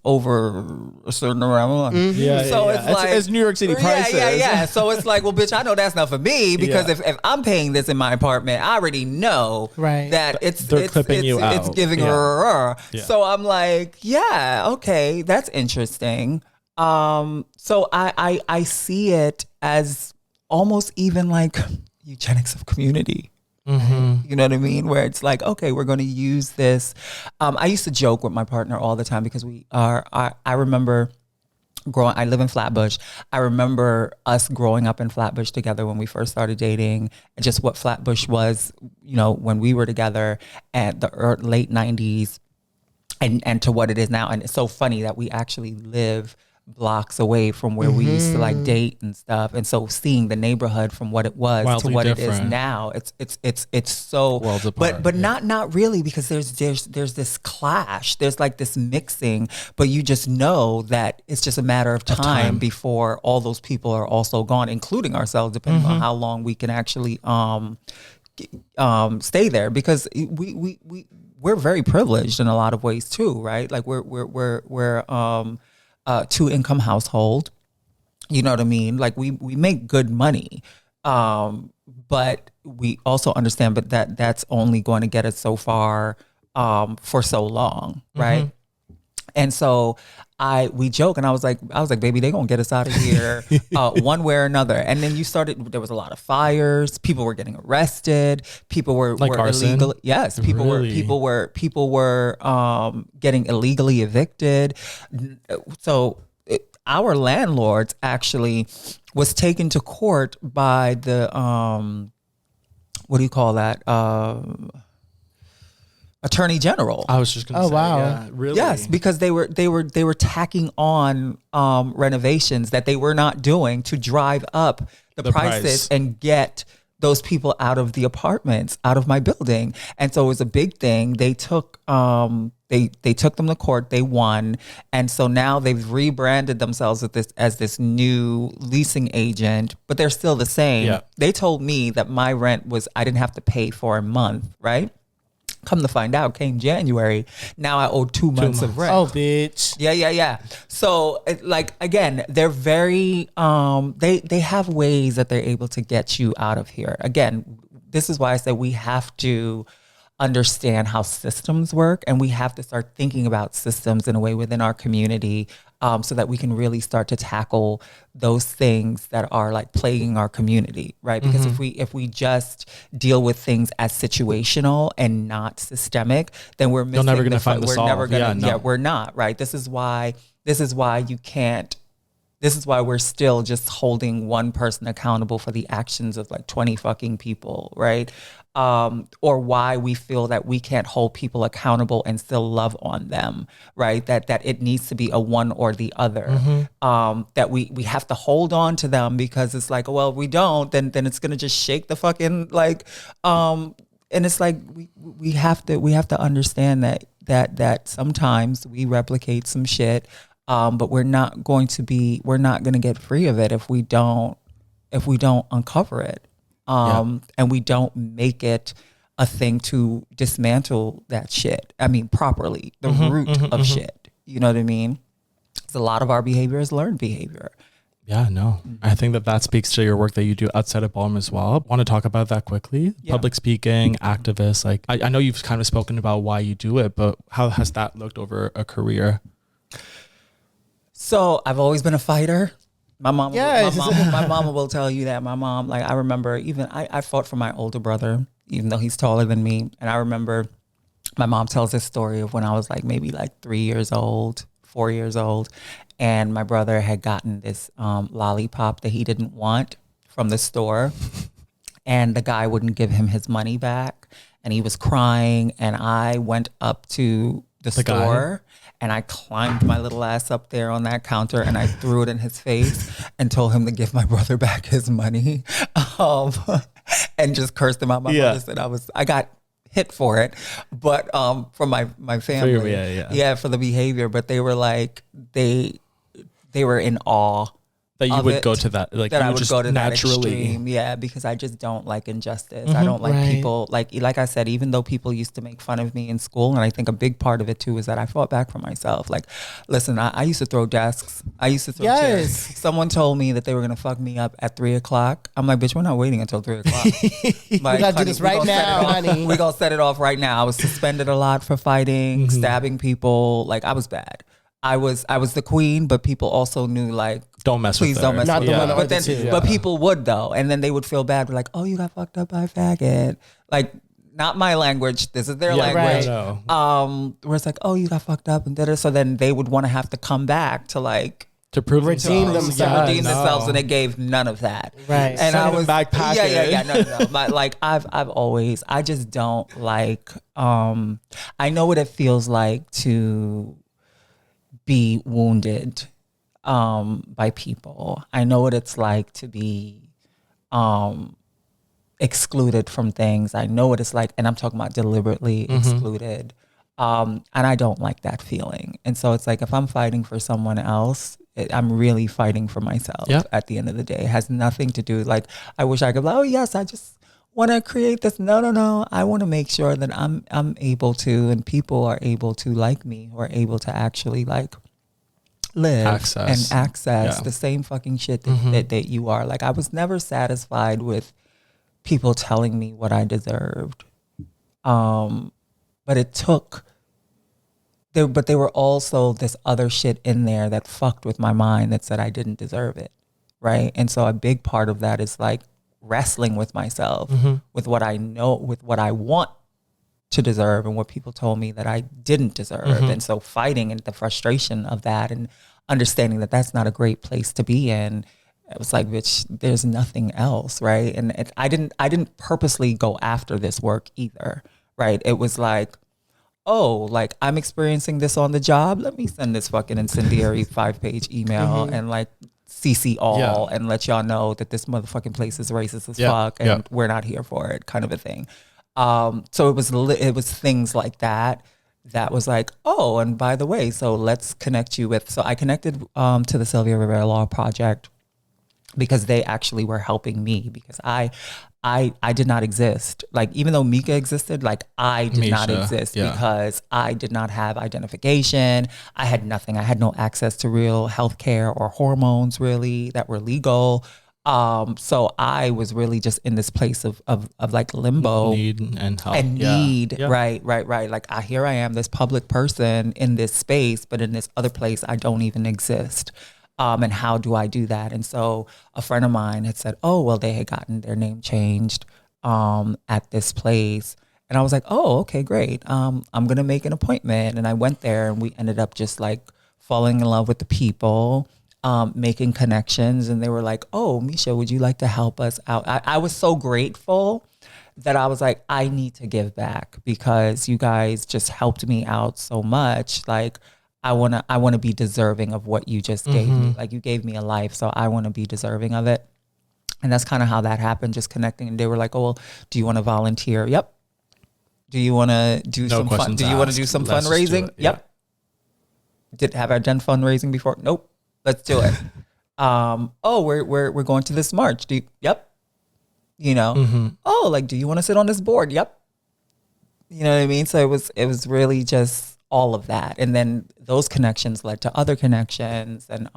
[SPEAKER 3] over a certain amount. It's like
[SPEAKER 1] it's New York City prices.
[SPEAKER 3] Yeah. So it's like, well, bitch, I know that's not for me, because if I'm paying this in my apartment, I already know that it's
[SPEAKER 1] clipping you out.
[SPEAKER 3] It's giving her. So I'm like, yeah, okay, that's interesting. So I see it as almost even like eugenics of community. You know what I mean? Where it's like, okay, we're going to use this. I used to joke with my partner all the time, because I remember I live in Flatbush. I remember us growing up in Flatbush together when we first started dating, and just what Flatbush was, when we were together at the late 90s and to what it is now. And it's so funny that we actually live blocks away from where we used to like date and stuff. And so seeing the neighborhood from what it was
[SPEAKER 1] Wildly
[SPEAKER 3] to what it is
[SPEAKER 1] different.
[SPEAKER 3] now, it's so
[SPEAKER 1] Worlds apart,
[SPEAKER 3] but not really, because there's this clash. There's like this mixing, but you just know that it's just a matter of time before all those people are also gone, including ourselves, depending on how long we can actually stay there, because we're very privileged in a lot of ways too, right? Like we're two income household, you know what I mean? Like we make good money, but we also understand, but that's only going to get us so far for so long, right? And so we joke, and I was like, baby, they gonna get us out of here one way or another. And then there was a lot of fires. People were getting arrested. People were illegal. Yes, people were getting illegally evicted. So our landlords actually was taken to court by the what do you call that? Attorney General.
[SPEAKER 1] I was just gonna say,
[SPEAKER 2] wow.
[SPEAKER 1] yeah, really?
[SPEAKER 3] Yes, because they were tacking on renovations that they were not doing to drive up the prices and get those people out of the apartments, out of my building. And so it was a big thing. They took they took them to court. They won, and so now they've rebranded themselves as this new leasing agent, but they're still the same.
[SPEAKER 1] Yeah.
[SPEAKER 3] They told me that my rent I didn't have to pay for a month, right? Come to find out, came January, now I owe 2 months of rent.
[SPEAKER 2] Oh, bitch.
[SPEAKER 3] Yeah. So, like, again, they're very, they have ways that they're able to get you out of here. Again, this is why I say we have to understand how systems work, and we have to start thinking about systems in a way within our community, so that we can really start to tackle those things that are like plaguing our community, right? Because if we just deal with things as situational and not systemic, then we're missing.
[SPEAKER 1] You're never going to find the solve.
[SPEAKER 3] Never gonna, we're not, right? This is why you can't. This is why we're still just holding one person accountable for the actions of like 20 fucking people, right? Or why we feel that we can't hold people accountable and still love on them, right? That it needs to be a one or the other. That we have to hold on to them because it's like, well, if we don't, then it's gonna just shake the fucking like. And it's like we have to understand that sometimes we replicate some shit. But we're not going to get free of it if we don't uncover it. And we don't make it a thing to dismantle that shit. I mean, properly, the root of shit. You know what I mean? Because a lot of our behavior is learned behavior.
[SPEAKER 1] Yeah, no. I think that speaks to your work that you do outside of ballroom as well. I want to talk about that quickly. Yeah. Public speaking, activists. Like, I know you've kind of spoken about why you do it, but how has that looked over a career?
[SPEAKER 3] So I've always been a fighter. My mama will tell you that. My mom, like, I remember even I fought for my older brother, even though he's taller than me. And I remember my mom tells this story of when I was like maybe like 3 years old, 4 years old. And my brother had gotten this lollipop that he didn't want from the store. And the guy wouldn't give him his money back. And he was crying. And I went up to the store. And I climbed my little ass up there on that counter and I threw it in his face and told him to give my brother back his money, and just cursed him out. My mother said I got hit for it, but from my family, for the behavior. But they were like they were in awe
[SPEAKER 1] that you would go to that, like
[SPEAKER 3] that
[SPEAKER 1] you
[SPEAKER 3] I would
[SPEAKER 1] just
[SPEAKER 3] go to
[SPEAKER 1] naturally.
[SPEAKER 3] that extreme. Yeah, because I just don't like injustice. I don't like people, like I said, even though people used to make fun of me in school, and I think a big part of it too is that I fought back for myself. Like, listen, I used to throw desks. I used to throw chairs. Someone told me that they were going to fuck me up at 3:00. I'm like, bitch, we're not waiting until 3:00.
[SPEAKER 2] Like, we got to do this right now, honey.
[SPEAKER 3] We're going to set it off right now. I was suspended a lot for fighting, stabbing people. Like, I was bad. I was the queen, but people also knew, like,
[SPEAKER 1] don't mess with her.
[SPEAKER 3] Don't mess with her.
[SPEAKER 2] But
[SPEAKER 3] but people would though, and then they would feel bad. We're like, oh, you got fucked up by a faggot. Like, not my language. This is their language.
[SPEAKER 1] Right.
[SPEAKER 3] Where it's like, oh, you got fucked up, and so then they would want to have to come back to like
[SPEAKER 1] to prove
[SPEAKER 2] redeem
[SPEAKER 3] themselves, and they gave none of that.
[SPEAKER 2] Right.
[SPEAKER 3] And I was
[SPEAKER 1] backpacking.
[SPEAKER 3] No. But like I've always, I just don't like. I know what it feels like to be wounded. by people. I know what it's like to be excluded from things. I know what it's like, and I'm talking about deliberately excluded. And I don't like that feeling. And so it's like, if I'm fighting for someone else, I'm really fighting for myself at the end of the day. It has nothing to do, like, I wish I could be like, oh yes, I just want to create this. No. I want to make sure that I'm able to, and people are able to like me, or able to actually like live and access the same fucking shit that you are. Like, I was never satisfied with people telling me what I deserved. But it took, but there were also this other shit in there that fucked with my mind that said I didn't deserve it, right? And so a big part of that is like wrestling with myself, with what I know, with what I want to deserve, and what people told me that I didn't deserve. And so fighting and the frustration of that, and understanding that that's not a great place to be in. It was like, bitch, there's nothing else, right? And I didn't purposely go after this work either, right? It was like, oh, like, I'm experiencing this on the job. Let me send this fucking incendiary 5-page email and like CC all and let y'all know that this motherfucking place is racist as fuck, and we're not here for it, kind of a thing. So it was things like that was like, oh, and by the way, so let's connect you with. So I connected to the Sylvia Rivera Law Project, because they actually were helping me, because I did not exist. Like, even though Meeka existed, like, I did not exist because I did not have identification. I had nothing. I had no access to real healthcare or hormones really that were legal. So I was really just in this place of like limbo,
[SPEAKER 1] need and help
[SPEAKER 3] and need. Right. Like, here I am, this public person in this space, but in this other place, I don't even exist. And how do I do that? And so a friend of mine had said, oh, well, they had gotten their name changed at this place. And I was like, oh, okay, great. I'm going to make an appointment. And I went there, and we ended up just like falling in love with the people, making connections. And they were like, oh, Misha, would you like to help us out? I was so grateful that I was like, I need to give back, because you guys just helped me out so much. Like, I want to be deserving of what you just gave me. Like, you gave me a life, so I want to be deserving of it. And that's kind of how that happened, just connecting. And they were like, oh, well, do you want to volunteer? Yep. Do you want to do some fun? Do you want to do some fundraising? Yep. Have I done fundraising before? Nope. Let's do it. Oh, we're going to this march. Yep. You know, oh, like, do you want to sit on this board? Yep. You know what I mean? So it was really just all of that. And then those connections led to other connections, and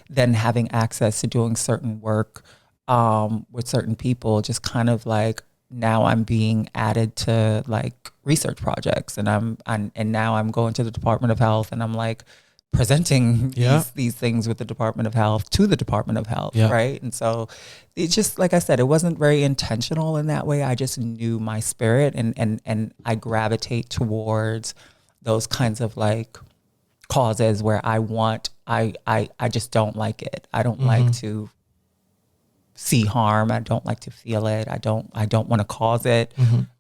[SPEAKER 3] then having access to doing certain work with certain people, just kind of like, now I'm being added to like research projects, and now I'm going to the Department of Health, and I'm like presenting these things with the Department of Health to the Department of Health, right? And so it just, like I said, it wasn't very intentional in that way. I just knew my spirit, and I gravitate towards those kinds of like causes where I just don't like it. I don't like to see harm. I don't like to feel it. I don't want to cause it.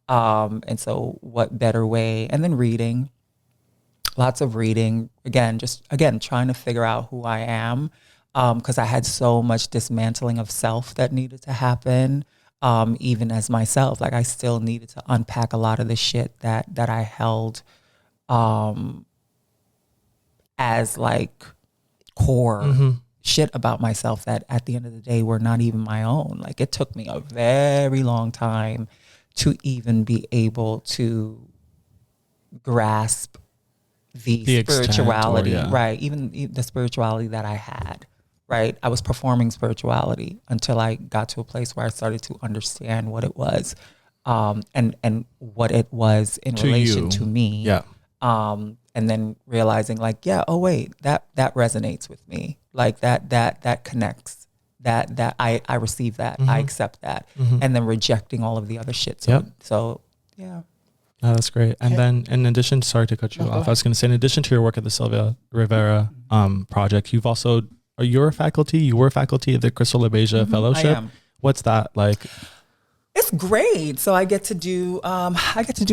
[SPEAKER 3] And so what better way? And then reading, lots of reading, again trying to figure out who I am, because I had so much dismantling of self that needed to happen, even as myself. Like, I still needed to unpack a lot of the shit that I held as like core shit about myself that at the end of the day were not even my own. Like, it took me a very long time to even be able to grasp the spirituality, right? Even the spirituality that I had, right? I was performing spirituality until I got to a place where I started to understand what it was, and what it was in relation to me. And then realizing like, oh wait, that resonates with me. Like that connects. That I receive that. I accept that. And then rejecting all of the other shit. So yeah.
[SPEAKER 1] Oh, that's great. And then in addition, sorry to cut you off, I was going to say, in addition to your work at the Sylvia Rivera project, you were faculty of the Crystal LaBeija Fellowship. I am. What's that like?
[SPEAKER 3] It's great. So I get to do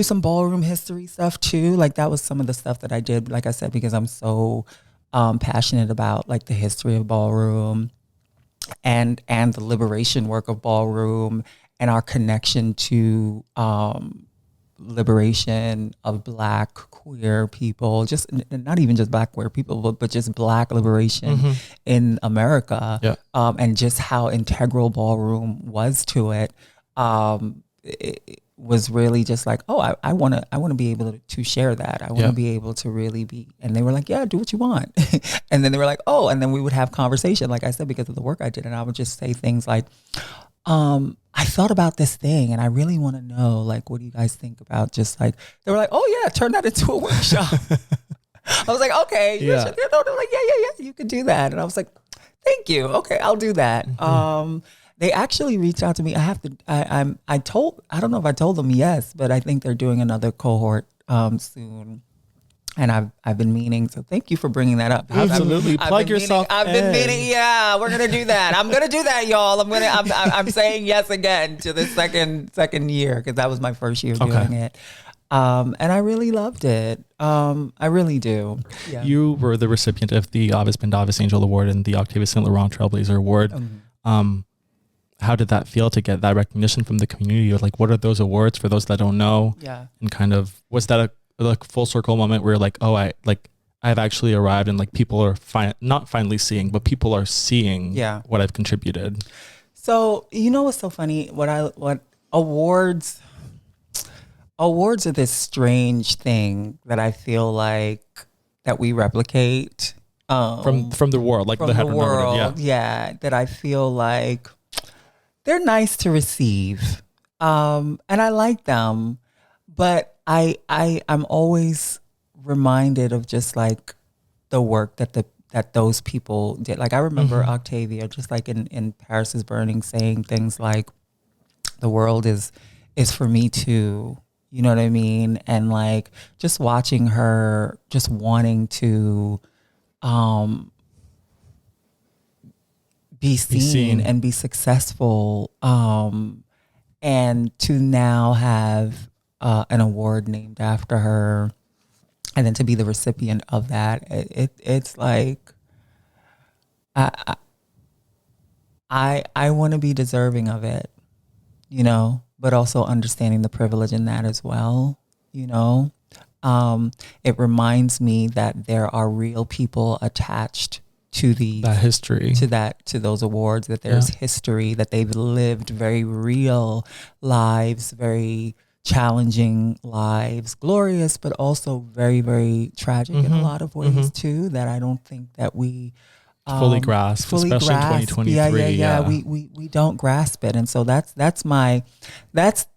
[SPEAKER 3] some ballroom history stuff too. Like, that was some of the stuff that I did, like I said, because I'm so passionate about like the history of ballroom and the liberation work of ballroom and our connection to liberation of Black queer people, just not even just Black queer people, but just Black liberation in America, and just how integral ballroom was to it. It was really just like, oh, I want to be able to share that. I want to be able to really be. And they were like, yeah, do what you want. And then they were like, oh, and then we would have conversation, like I said, because of the work I did, and I would just say things like, I thought about this thing and I really want to know, like, what do you guys think about just like, they were like, oh yeah, turn that into a workshop. I was like, okay. They're like, yeah, you could do that. And I was like, thank you. Okay, I'll do that. They actually reached out to me. I don't know if I told them yes, but I think they're doing another cohort soon. And I've been meaning, so thank you for bringing that up.
[SPEAKER 1] Absolutely, plug yourself.
[SPEAKER 3] I've been meaning, yeah, we're gonna do that. I'm gonna do that, y'all. I'm saying yes again to the second year, because that was my first year doing it, and I really loved it. I really do. Yeah. You
[SPEAKER 1] were the recipient of the Avis Penda'vis Angel Award and the Octavia St. Laurent Trailblazer Award. How did that feel to get that recognition from the community? Or like, what are those awards for those that don't know?
[SPEAKER 3] Yeah,
[SPEAKER 1] and kind of, was that a like full circle moment where like, oh, I've actually arrived and like people are not finally seeing, but people are seeing what I've contributed.
[SPEAKER 3] So, you know what's so funny? What awards are this strange thing that I feel like that we replicate
[SPEAKER 1] from the world, like
[SPEAKER 3] from
[SPEAKER 1] the
[SPEAKER 3] world, that I feel like they're nice to receive, and I like them, but I'm always reminded of just like the work that those people did. Like I remember Octavia, just like in Paris is Burning, saying things like, the world is for me too. You know what I mean? And like just watching her, just wanting to be seen and be successful, and to now have an award named after her, and then to be the recipient of that, it's like I want to be deserving of it, you know, but also understanding the privilege in that as well, you know. It reminds me that there are real people attached to that
[SPEAKER 1] history,
[SPEAKER 3] to those awards, that there's history, that they've lived very real lives, very challenging lives, glorious, but also very, very tragic in a lot of ways too, that I don't think that we
[SPEAKER 1] fully grasp, especially in 2023.
[SPEAKER 3] We don't grasp it. And so that's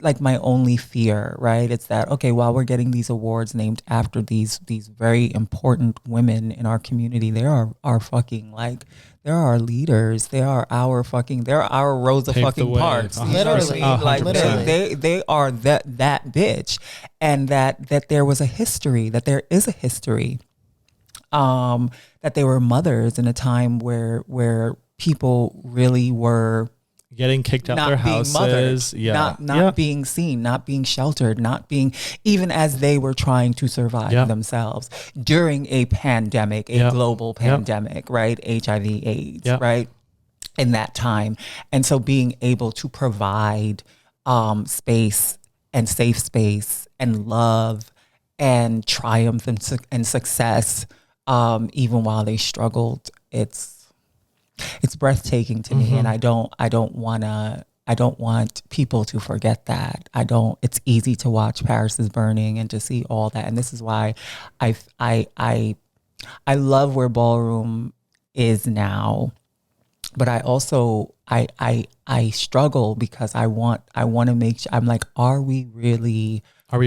[SPEAKER 3] like my only fear, right? It's that, okay, while we're getting these awards named after these very important women in our community, there are fucking like, there are leaders. There are our Rosa fucking Parks.
[SPEAKER 2] Literally,
[SPEAKER 3] like
[SPEAKER 2] literally.
[SPEAKER 3] They are that bitch, and that there was a history. That there is a history. That they were mothers in a time where people really were
[SPEAKER 1] getting kicked out their houses,
[SPEAKER 3] not being seen, not being sheltered, not being, even as they were trying to survive themselves during a pandemic, a global pandemic, right? HIV, AIDS, right? In that time. And so being able to provide space and safe space and love and triumph and success, even while they struggled, it's breathtaking to me, and I don't want people to forget that. It's easy to watch Paris is Burning and to see all that, and this is why I love where ballroom is now, but I also I struggle because I want to make sure, I'm like, are we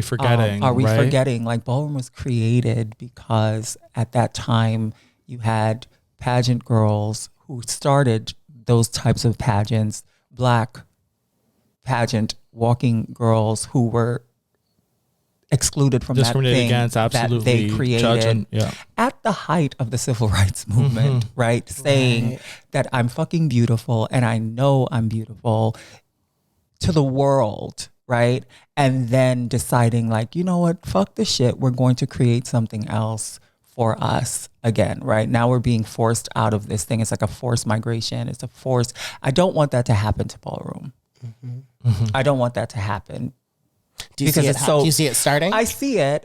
[SPEAKER 3] forgetting? Forgetting? Like, ballroom was created because at that time you had pageant girls who started those types of pageants, Black pageant walking girls who were excluded from that thing
[SPEAKER 1] against, absolutely,
[SPEAKER 3] that they created at the height of the civil rights movement, right? Saying that I'm fucking beautiful and I know I'm beautiful to the world, right? And then deciding like, you know what, fuck this shit. We're going to create something else for us again, right? Now we're being forced out of this thing. It's like a forced migration. It's a forced. I don't want that to happen to ballroom. I don't want that to happen.
[SPEAKER 2] Do you see it starting?
[SPEAKER 3] I see it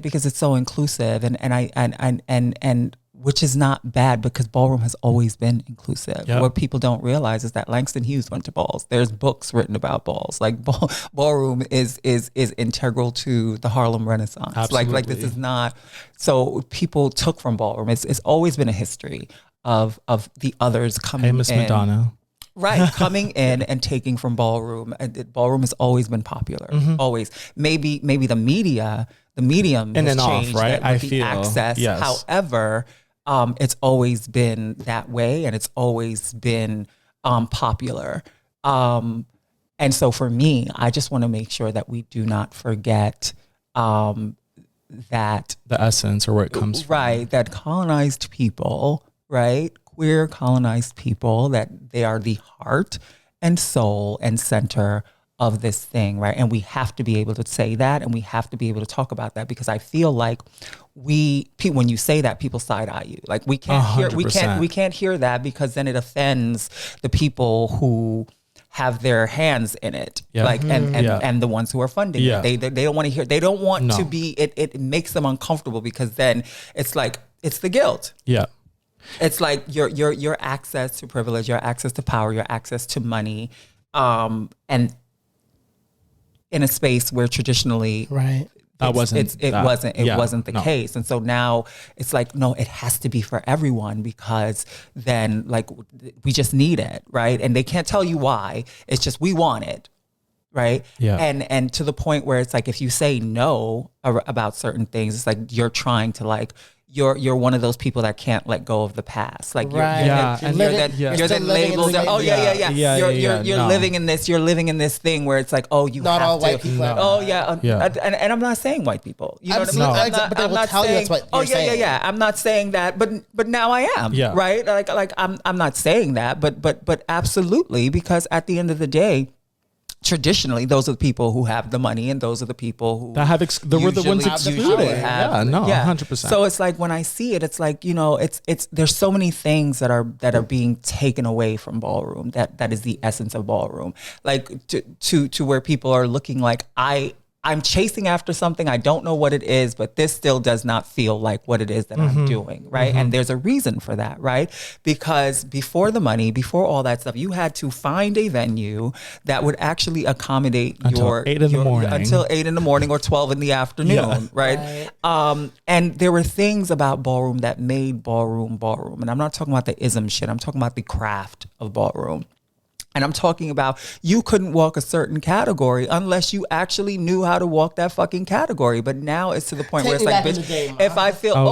[SPEAKER 3] because it's so inclusive and which is not bad because ballroom has always been inclusive.
[SPEAKER 1] Yep.
[SPEAKER 3] What people don't realize is that Langston Hughes went to balls. There's books written about balls. Like ballroom is integral to the Harlem Renaissance.
[SPEAKER 1] Absolutely.
[SPEAKER 3] Like this is not, so people took from ballroom. It's always been a history of the others coming in.
[SPEAKER 1] Hey, Miss Madonna.
[SPEAKER 3] Right, coming in and taking from ballroom. Ballroom has always been popular. Always. Maybe the medium
[SPEAKER 1] In
[SPEAKER 3] has
[SPEAKER 1] and off,
[SPEAKER 3] changed
[SPEAKER 1] right?
[SPEAKER 3] with the access.
[SPEAKER 1] Yes.
[SPEAKER 3] However, it's always been that way, and it's always been popular. And so for me, I just want to make sure that we do not forget that
[SPEAKER 1] the essence or where it comes from.
[SPEAKER 3] Right, that colonized people, right? Queer colonized people, that they are the heart and soul and center of this thing, right? And we have to be able to say that, and we have to be able to talk about that, because I feel like when you say that, people side eye you. Like we can't hear
[SPEAKER 1] 100%.
[SPEAKER 3] hear that, because then it offends the people who have their hands in it, like and the ones who are funding it. They don't want to hear. They don't want to be. It makes them uncomfortable, because then it's like it's the guilt.
[SPEAKER 1] Yeah.
[SPEAKER 3] It's like your access to privilege, your access to power, your access to money, and in a space where traditionally,
[SPEAKER 2] right,
[SPEAKER 3] it wasn't the case. And so now it's like, no, it has to be for everyone, because then like we just need it, right? And they can't tell you why. It's just we want it, right?
[SPEAKER 1] Yeah.
[SPEAKER 3] And to the point where it's like, if you say no about certain things, it's like you're trying to like. You're one of those people that can't let go of the past. Like you're then labeled. You're living in this. You're living in this thing where it's like, oh, you
[SPEAKER 2] not
[SPEAKER 3] have
[SPEAKER 2] all
[SPEAKER 3] to.
[SPEAKER 2] white people.
[SPEAKER 3] And I'm not saying white people. You know what I mean?
[SPEAKER 2] But they will tell you that's what you're saying.
[SPEAKER 3] Yeah. I'm not saying that, but now I am.
[SPEAKER 1] Yeah.
[SPEAKER 3] Right. Like I'm not saying that, but absolutely, because at the end of the day, traditionally, those are the people who have the money, and those are the people who
[SPEAKER 1] that have were the ones excluded. 100%.
[SPEAKER 3] So it's like when I see it, it's like, you know, it's there's so many things that are being taken away from ballroom. That is the essence of ballroom. Like to where people are looking like I'm chasing after something. I don't know what it is, but this still does not feel like what it is that I'm doing, right? And there's a reason for that, right? Because before the money, before all that stuff, you had to find a venue that would actually accommodate
[SPEAKER 1] until 8 in the morning.
[SPEAKER 3] Until 8 in the morning or 12 in the afternoon, right? And there were things about ballroom that made ballroom. And I'm not talking about the ism shit. I'm talking about the craft of ballroom. And I'm talking about you couldn't walk a certain category unless you actually knew how to walk that fucking category. But now it's to the point where it's like, bitch, if I feel, I saw,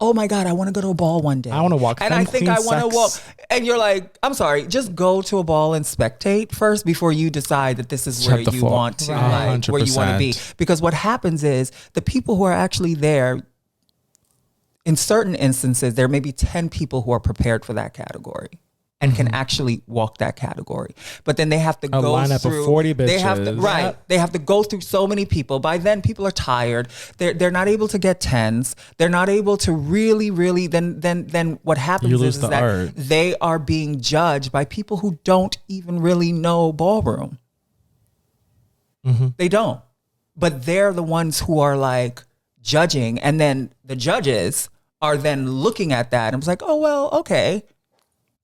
[SPEAKER 3] oh my God, I want to go to a ball one day.
[SPEAKER 1] I want to walk.
[SPEAKER 3] And I think I want to walk. And you're like, I'm sorry, just go to a ball and spectate first before you decide that this is where you want to, like, where you want to be. Because what happens is the people who are actually there, in certain instances, there may be 10 people who are prepared for that category and can actually walk that category. But then they have to go
[SPEAKER 1] lineup
[SPEAKER 3] through
[SPEAKER 1] of 40 bitches.
[SPEAKER 3] They have to go through so many people. By then people are tired. They're not able to get 10s. They're not able to really then what happens is that
[SPEAKER 1] art.
[SPEAKER 3] They are being judged by people who don't even really know ballroom. They don't. But they're the ones who are like judging, and then the judges are then looking at that and was like, oh well, okay.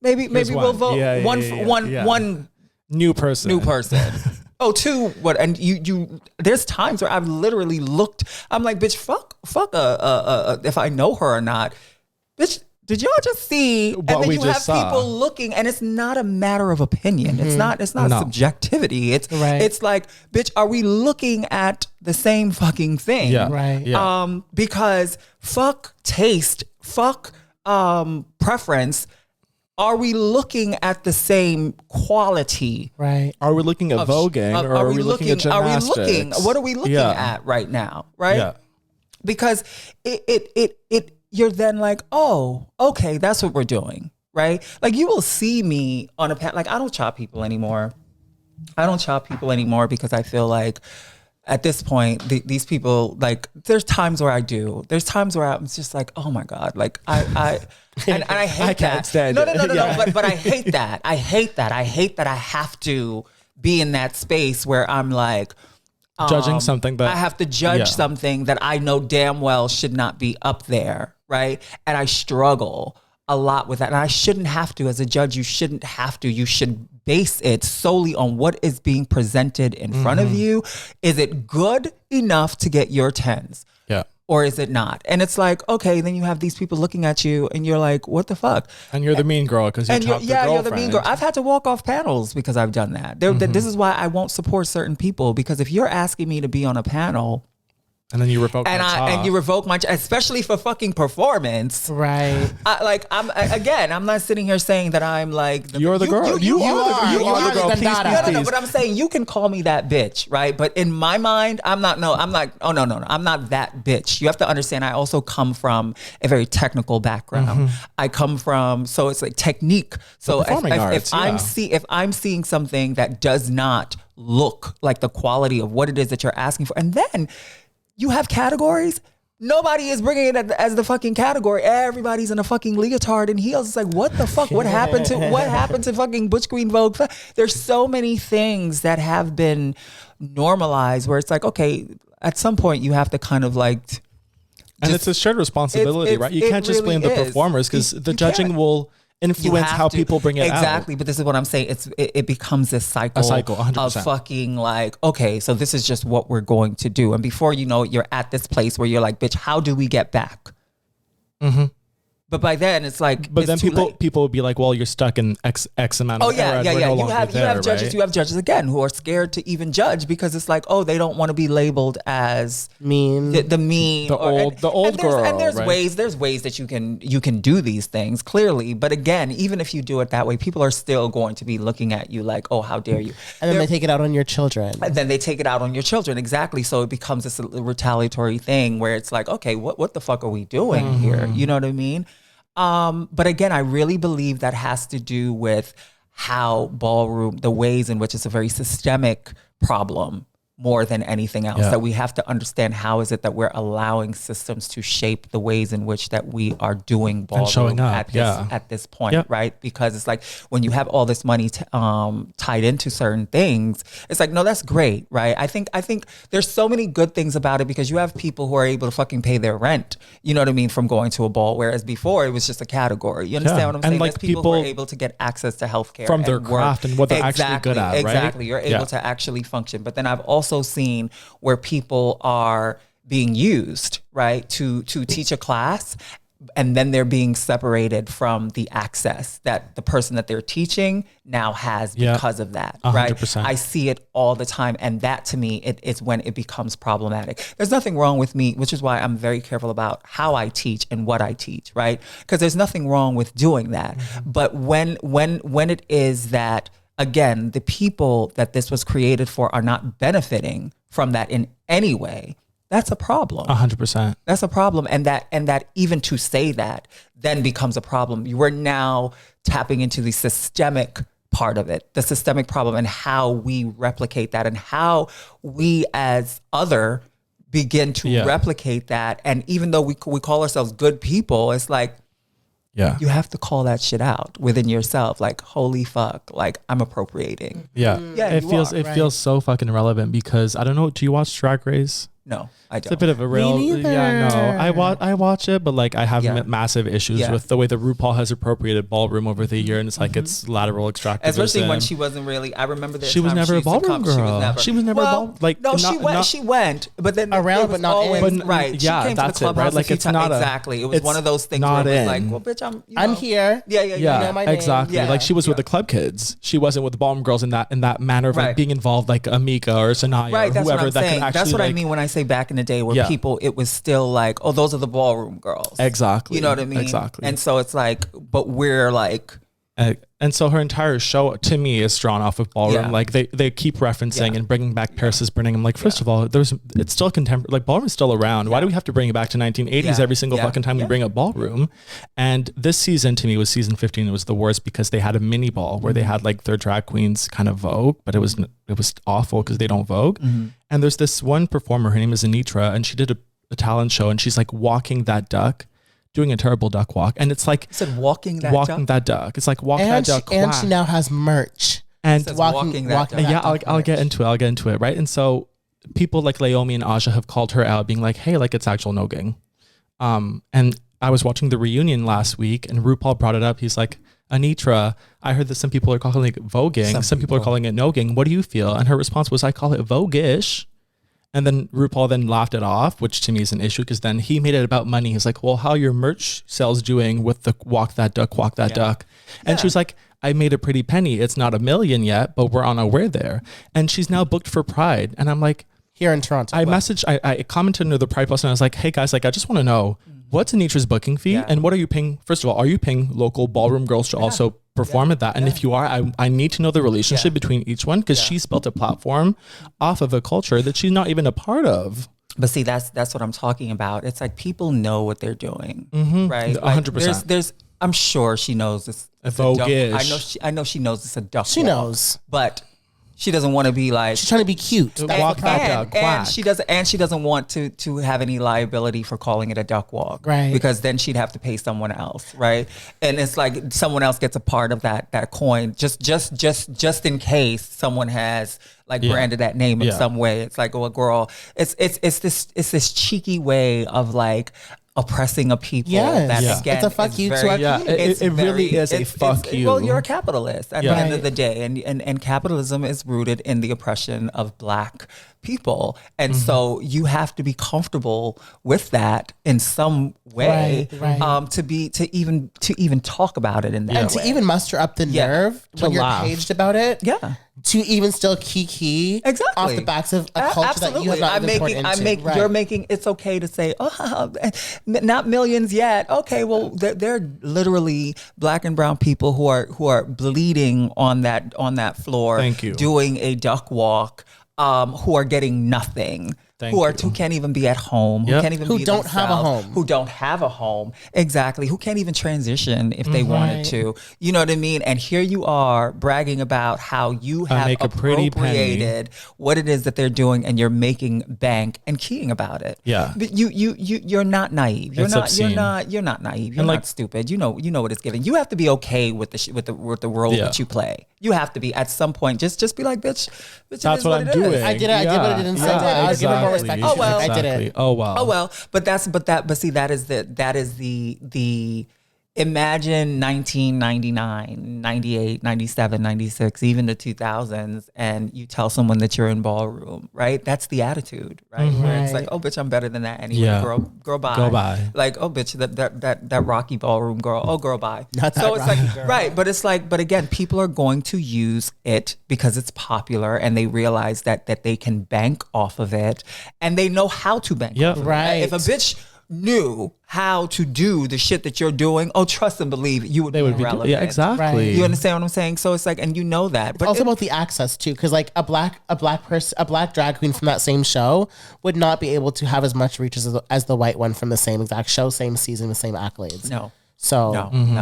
[SPEAKER 3] Maybe we'll vote one
[SPEAKER 1] new person.
[SPEAKER 3] Oh, two. What? And you. There's times where I've literally looked. I'm like, bitch, fuck. If I know her or not, bitch. Did y'all just see?
[SPEAKER 1] What
[SPEAKER 3] and then
[SPEAKER 1] we
[SPEAKER 3] you
[SPEAKER 1] just
[SPEAKER 3] have
[SPEAKER 1] saw.
[SPEAKER 3] people looking, and it's not a matter of opinion. It's not subjectivity. It's like, bitch, are we looking at the same fucking thing?
[SPEAKER 1] Yeah.
[SPEAKER 2] Right.
[SPEAKER 1] Yeah.
[SPEAKER 3] Because fuck taste, fuck preference. Are we looking at the same quality?
[SPEAKER 2] Right.
[SPEAKER 1] Are we looking at voguing, or are we looking at gymnastics?
[SPEAKER 3] What are we looking at right now? Right.
[SPEAKER 1] Yeah.
[SPEAKER 3] Because it you're then like, oh, okay, that's what we're doing, right? Like you will see me on a like I don't chop people anymore. Because I feel like at this point, these people, like, there's times where I do. There's times where I'm just like, oh my God, like I and I hate
[SPEAKER 1] I can't
[SPEAKER 3] that.
[SPEAKER 1] stand
[SPEAKER 3] no,
[SPEAKER 1] it.
[SPEAKER 3] No, but I hate that. I hate that. I hate that I have to be in that space where I'm like,
[SPEAKER 1] judging something that
[SPEAKER 3] I have to judge something that I know damn well should not be up there, right? And I struggle a lot with that. And I shouldn't have to. As a judge, you shouldn't have to. You should base it solely on what is being presented in front of you. Is it good enough to get your 10s?
[SPEAKER 1] Yeah.
[SPEAKER 3] Or is it not? And it's like, okay, then you have these people looking at you and you're like, what the fuck?
[SPEAKER 1] And you're the mean girl because you're
[SPEAKER 3] you're the mean girl. I've had to walk off panels because I've done that. This is why I won't support certain people, because if you're asking me to be on a panel
[SPEAKER 1] and then you revoke
[SPEAKER 3] and you revoke my, especially for fucking performance,
[SPEAKER 2] right?
[SPEAKER 3] I'm not sitting here saying that I'm like
[SPEAKER 1] you're the girl. You are the girl. Please.
[SPEAKER 3] No. But I'm saying you can call me that bitch, right? But in my mind, I'm not. No, I'm like, oh no, I'm not that bitch. You have to understand. I also come from a very technical background. I come from, so it's like technique. So if I'm seeing something that does not look like the quality of what it is that you're asking for, and then you have categories. Nobody is bringing it as the fucking category. Everybody's in a fucking leotard and heels. It's like, what the fuck? What happened to fucking Butch Queen Vogue? There's so many things that have been normalized where it's like, okay, at some point you have to kind of like,
[SPEAKER 1] and it's a shared responsibility, right? You can't just blame the performers, because the judging will influence how people bring it out.
[SPEAKER 3] Exactly, but this is what I'm saying. It becomes this cycle,
[SPEAKER 1] 100%.
[SPEAKER 3] Of fucking like, okay, so this is just what we're going to do. And before you know it, you're at this place where you're like, bitch, how do we get back? But by then it's like,
[SPEAKER 1] but then people would be like, well, you're stuck in X amount of era.
[SPEAKER 3] You have judges again who are scared to even judge, because it's like, oh, they don't want to be labeled as
[SPEAKER 2] mean,
[SPEAKER 3] the mean,
[SPEAKER 1] the old girl.
[SPEAKER 3] And there's
[SPEAKER 1] right?
[SPEAKER 3] ways that you can do these things clearly. But again, even if you do it that way, people are still going to be looking at you like, oh, how dare you?
[SPEAKER 2] And then they take it out on your children.
[SPEAKER 3] And then they take it out on your children. Exactly. So it becomes this retaliatory thing where it's like, okay, what the fuck are we doing here? You know what I mean? But again, I really believe that has to do with how ballroom, the ways in which it's a very systemic problem more than anything else, that we have to understand how is it that we're allowing systems to shape the ways in which that we are doing ballroom
[SPEAKER 1] showing up,
[SPEAKER 3] at this point, right? Because it's like when you have all this money tied into certain things, it's like, no, that's great, right? I think there's so many good things about it, because you have people who are able to fucking pay their rent, you know what I mean, from going to a ball, whereas before it was just a category. You understand what I'm saying?
[SPEAKER 1] And like
[SPEAKER 3] there's people who are able to get access to healthcare
[SPEAKER 1] from their craft and what they're actually good at, right?
[SPEAKER 3] Exactly. You're able to actually function. But then I've also seen where people are being used, right, to teach a class, and then they're being separated from the access that the person that they're teaching now has because of that,
[SPEAKER 1] 100%.
[SPEAKER 3] right? I see it all the time, and that to me, it's when it becomes problematic. There's nothing wrong with me, which is why I'm very careful about how I teach and what I teach, right? Because there's nothing wrong with doing that. But when it is that, again, the people that this was created for are not benefiting from that in any way, that's a problem.
[SPEAKER 1] 100%.
[SPEAKER 3] That's a problem. And that even to say that then becomes a problem. You are now tapping into the systemic part of it, the systemic problem, and how we replicate that, and how we as other begin to replicate that. And even though we call ourselves good people, it's like, you have to call that shit out within yourself. Like, holy fuck, like I'm appropriating.
[SPEAKER 1] It feels so fucking relevant, because I don't know. Do you watch Drag Race?
[SPEAKER 3] No, I don't.
[SPEAKER 1] It's a bit of a real.
[SPEAKER 2] Me neither.
[SPEAKER 1] Yeah, no. I watch it, but like I have massive issues with the way that RuPaul has appropriated ballroom over the year, and it's like it's lateral extractivism.
[SPEAKER 3] Especially when she wasn't really. I remember that
[SPEAKER 1] she was never a ballroom girl. She was never a ball. Like
[SPEAKER 3] no, she went, but then
[SPEAKER 2] around, but not
[SPEAKER 3] always,
[SPEAKER 2] in.
[SPEAKER 3] Right.
[SPEAKER 1] Yeah,
[SPEAKER 3] she came
[SPEAKER 1] that's
[SPEAKER 3] to the
[SPEAKER 1] it. Right. Like it's not
[SPEAKER 3] exactly. It was one of those things where it was like, well, bitch,
[SPEAKER 2] I'm here.
[SPEAKER 3] Yeah.
[SPEAKER 2] You know my name.
[SPEAKER 1] Exactly. Like she was with the club kids. She wasn't with the ballroom girls in that manner of like being involved, like a Meeka or Sanaya or whoever that can actually.
[SPEAKER 3] That's what I mean when I say back in the day where people, it was still like, oh, those are the ballroom girls.
[SPEAKER 1] Exactly.
[SPEAKER 3] You know what I mean?
[SPEAKER 1] Exactly.
[SPEAKER 3] And so it's like, but we're like,
[SPEAKER 1] and And so her entire show to me is drawn off of ballroom.
[SPEAKER 3] Yeah.
[SPEAKER 1] Like they keep referencing and bringing back Paris is Burning. I'm like, first of all, it's still contemporary. Like ballroom is still around. Why do we have to bring it back to 1980s every single fucking time we bring up ballroom? And this season to me was season 15. It was the worst because they had a mini ball where they had like their drag queens kind of Vogue, but it was awful because they don't Vogue. And there's this one performer, her name is Anitra, and she did a talent show, and she's like walking that duck, doing a terrible duck walk, and it's like
[SPEAKER 3] walking that duck.
[SPEAKER 1] It's like walk that duck.
[SPEAKER 2] And she now has merch.
[SPEAKER 1] And
[SPEAKER 2] walking that duck.
[SPEAKER 1] Yeah, I'll get into it, right? And so people like Laomi and Aja have called her out, being like, "Hey, like it's actual nogging." And I was watching the reunion last week, and RuPaul brought it up. He's like, "Anitra, I heard that some people are calling it voguing, some people are calling it nogging. What do you feel?" And her response was, "I call it vogue-ish." And then RuPaul then laughed it off, which to me is an issue because then he made it about money. He's like, well, how your merch sales doing with the walk that duck. And she was like, I made a pretty penny. It's not $1 million yet, but we're on our way there. And she's now booked for Pride. And I'm like,
[SPEAKER 2] here in Toronto.
[SPEAKER 1] I commented under the Pride post and I was like, hey guys, like I just want to know what's Anitra's booking fee and what are you paying? First of all, are you paying local ballroom girls to also perform at that? And if you are, I need to know the relationship between each one because she's built a platform off of a culture that she's not even a part of.
[SPEAKER 3] But see, that's what I'm talking about. It's like people know what they're doing, right?
[SPEAKER 1] 100%.
[SPEAKER 3] There's I'm sure she knows this. I know she knows it's a duck.
[SPEAKER 2] She knows,
[SPEAKER 3] but she doesn't want to be like
[SPEAKER 2] she's trying to be cute.
[SPEAKER 3] And she doesn't want to have any liability for calling it a duck walk,
[SPEAKER 2] right?
[SPEAKER 3] Because then she'd have to pay someone else, right? And it's like someone else gets a part of that coin, just in case someone has like branded that name in some way. It's like, oh, girl, it's this cheeky way of like oppressing a people. That again,
[SPEAKER 2] it's a fuck you to our
[SPEAKER 1] it really is a fuck you.
[SPEAKER 3] Well, you're a capitalist at the end of the day, and capitalism is rooted in the oppression of Black people, and so you have to be comfortable with that in some way, to even talk about it in that
[SPEAKER 2] and
[SPEAKER 3] way.
[SPEAKER 2] to even muster up the nerve when you're caged about it. To even still kiki off the backs of a culture that you have not been poured into.
[SPEAKER 3] You're making it's okay to say, oh, not millions yet. Okay, well, they're literally Black and brown people who are bleeding on that floor, doing a duck walk, who are getting nothing. Who can't even be at home, who don't have a home, exactly, who can't even transition if they wanted to, you know what I mean? And here you are bragging about how you have appropriated what it is that they're doing, and you're making bank and keying about it. But you're not naive. You're not naive. You're not stupid. You know what it's giving. You have to be okay with the role that you play. You have to be at some point. Just be like, bitch.
[SPEAKER 1] That's what I'm doing.
[SPEAKER 2] I did what I didn't say. I give her more respect.
[SPEAKER 3] Oh well,
[SPEAKER 2] I did it.
[SPEAKER 1] Oh wow.
[SPEAKER 3] Oh well, but see, that is the imagine 1999, 98, 97, 96, even the 2000s, and you tell someone that you're in ballroom, right? That's the attitude, right? Where it's like, oh bitch, I'm better than that anyway. Girl, bye.
[SPEAKER 1] Go bye.
[SPEAKER 3] Like, oh bitch, that Rocky ballroom girl. Oh girl, bye.
[SPEAKER 2] Not that
[SPEAKER 3] so it's
[SPEAKER 2] Rocky
[SPEAKER 3] like
[SPEAKER 2] girl.
[SPEAKER 3] right, but it's like, but again, people are going to use it because it's popular, and they realize that they can bank off of it, and they know how to bank off of it.
[SPEAKER 2] Right.
[SPEAKER 3] If a bitch knew how to do the shit that you're doing, oh, trust and believe, you would be relevant.
[SPEAKER 1] Yeah, exactly.
[SPEAKER 2] Right.
[SPEAKER 3] You understand what I'm saying? So it's like, and you know that. But
[SPEAKER 2] also about the access too, because like a black drag queen from that same show would not be able to have as much reach as the white one from the same exact show, same season, the same accolades.
[SPEAKER 3] No,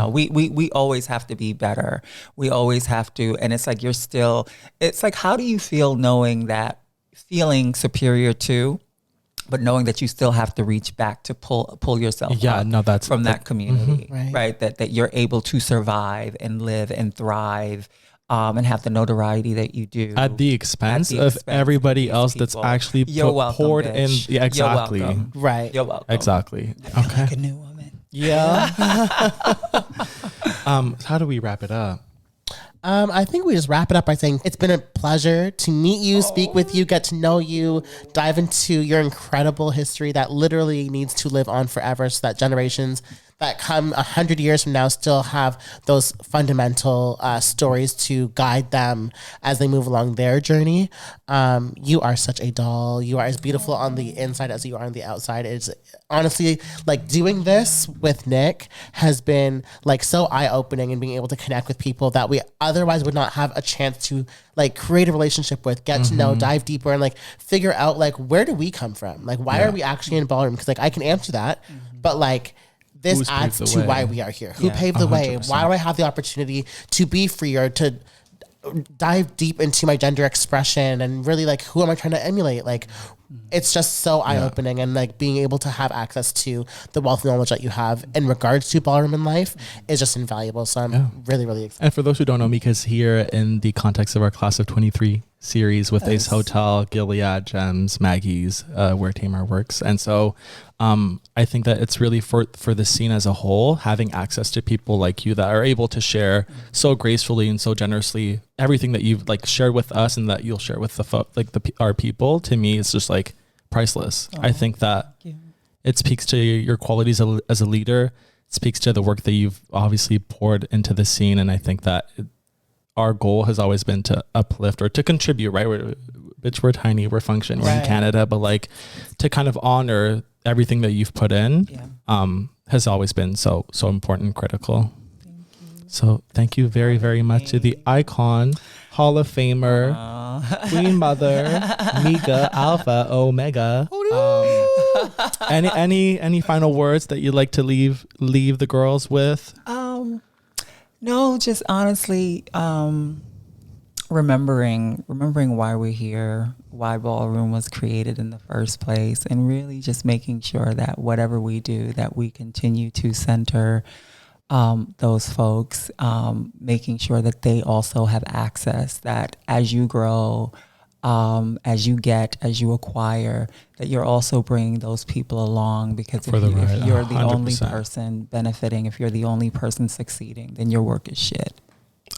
[SPEAKER 3] we always have to be better. We always have to, and it's like it's like, how do you feel knowing that, feeling superior to, but knowing that you still have to reach back to pull yourself up from that community, right? That you're able to survive and live and thrive, and have the notoriety that you do
[SPEAKER 1] at the expense of everybody else that's actually poured in. Yeah, exactly.
[SPEAKER 3] You're welcome.
[SPEAKER 2] Right.
[SPEAKER 3] You're welcome.
[SPEAKER 1] Exactly.
[SPEAKER 3] You're like a new woman.
[SPEAKER 2] Yeah.
[SPEAKER 1] How do we wrap it up?
[SPEAKER 2] I think we just wrap it up by saying it's been a pleasure to meet you, speak with you, get to know you, dive into your incredible history that literally needs to live on forever so that generations that come 100 years from now still have those fundamental stories to guide them as they move along their journey. You are such a doll. You are as beautiful on the inside as you are on the outside. It's honestly like doing this with Nick has been like so eye-opening, and being able to connect with people that we otherwise would not have a chance to like create a relationship with, get to know, dive deeper, and like figure out like where do we come from? Like why are we actually in ballroom? Because like I can answer that, but like this
[SPEAKER 1] Who's
[SPEAKER 2] adds
[SPEAKER 1] paved the
[SPEAKER 2] to
[SPEAKER 1] way?
[SPEAKER 2] why we are here. Who paved the way?
[SPEAKER 1] 100%.
[SPEAKER 2] Why do I have the opportunity to be freer, to dive deep into my gender expression, and really like who am I trying to emulate? Like it's just so eye-opening, and like being able to have access to the wealth of knowledge that you have in regards to ballroom in life is just invaluable. So I'm really, really excited.
[SPEAKER 1] And for those who don't know, Meeka's here in the context of our Class of 23 series with Ace Hotel, GLAAD, Gems, Maggie's, where Tamar works. And so I think that it's really for the scene as a whole, having access to people like you that are able to share so gracefully and so generously everything that you've like shared with us and that you'll share with our people. To me, it's just like priceless. I think that it speaks to your qualities as a leader. It speaks to the work that you've obviously poured into the scene. And I think that our goal has always been to uplift or to contribute, right? We're tiny, we're functioning, we're in Canada, but like to kind of honor everything that you've put in has always been so important and critical. So thank you very, very much to the icon, Hall of Famer, Queen Mother, Meeka, Alpha, Omega. Any final words that you'd like to leave the girls with?
[SPEAKER 3] No, just honestly, remembering why we're here, why ballroom was created in the first place, and really just making sure that whatever we do, that we continue to center those folks, making sure that they also have access, that as you grow, as you acquire, that you're also bringing those people along, because if you're the only person benefiting, if you're the only person succeeding, then your work is shit.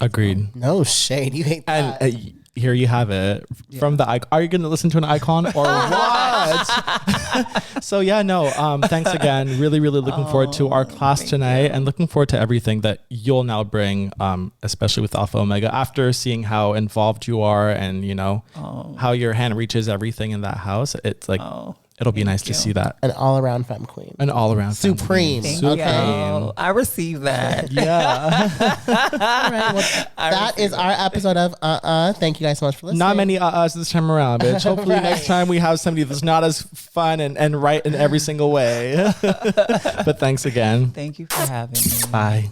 [SPEAKER 1] Agreed.
[SPEAKER 2] No shade. You hate that.
[SPEAKER 1] And here you have it from the icon. Are you going to listen to an icon or what? So thanks again. Really, really looking forward to our class tonight, and looking forward to everything that you'll now bring, especially with Alpha Omega, after seeing how involved you are and, how your hand reaches everything in that house. It's like, it'll be nice to see that.
[SPEAKER 2] An all-around femme queen.
[SPEAKER 1] An all-around
[SPEAKER 2] Supreme.
[SPEAKER 3] Thank you. I receive that.
[SPEAKER 1] Yeah.
[SPEAKER 2] All right. Well, that is our episode of Thank you guys so much for listening.
[SPEAKER 1] Not many this time around, bitch. Hopefully next time we have somebody that's not as fun and right in every single way. But thanks again.
[SPEAKER 3] Thank you for having me.
[SPEAKER 1] Bye.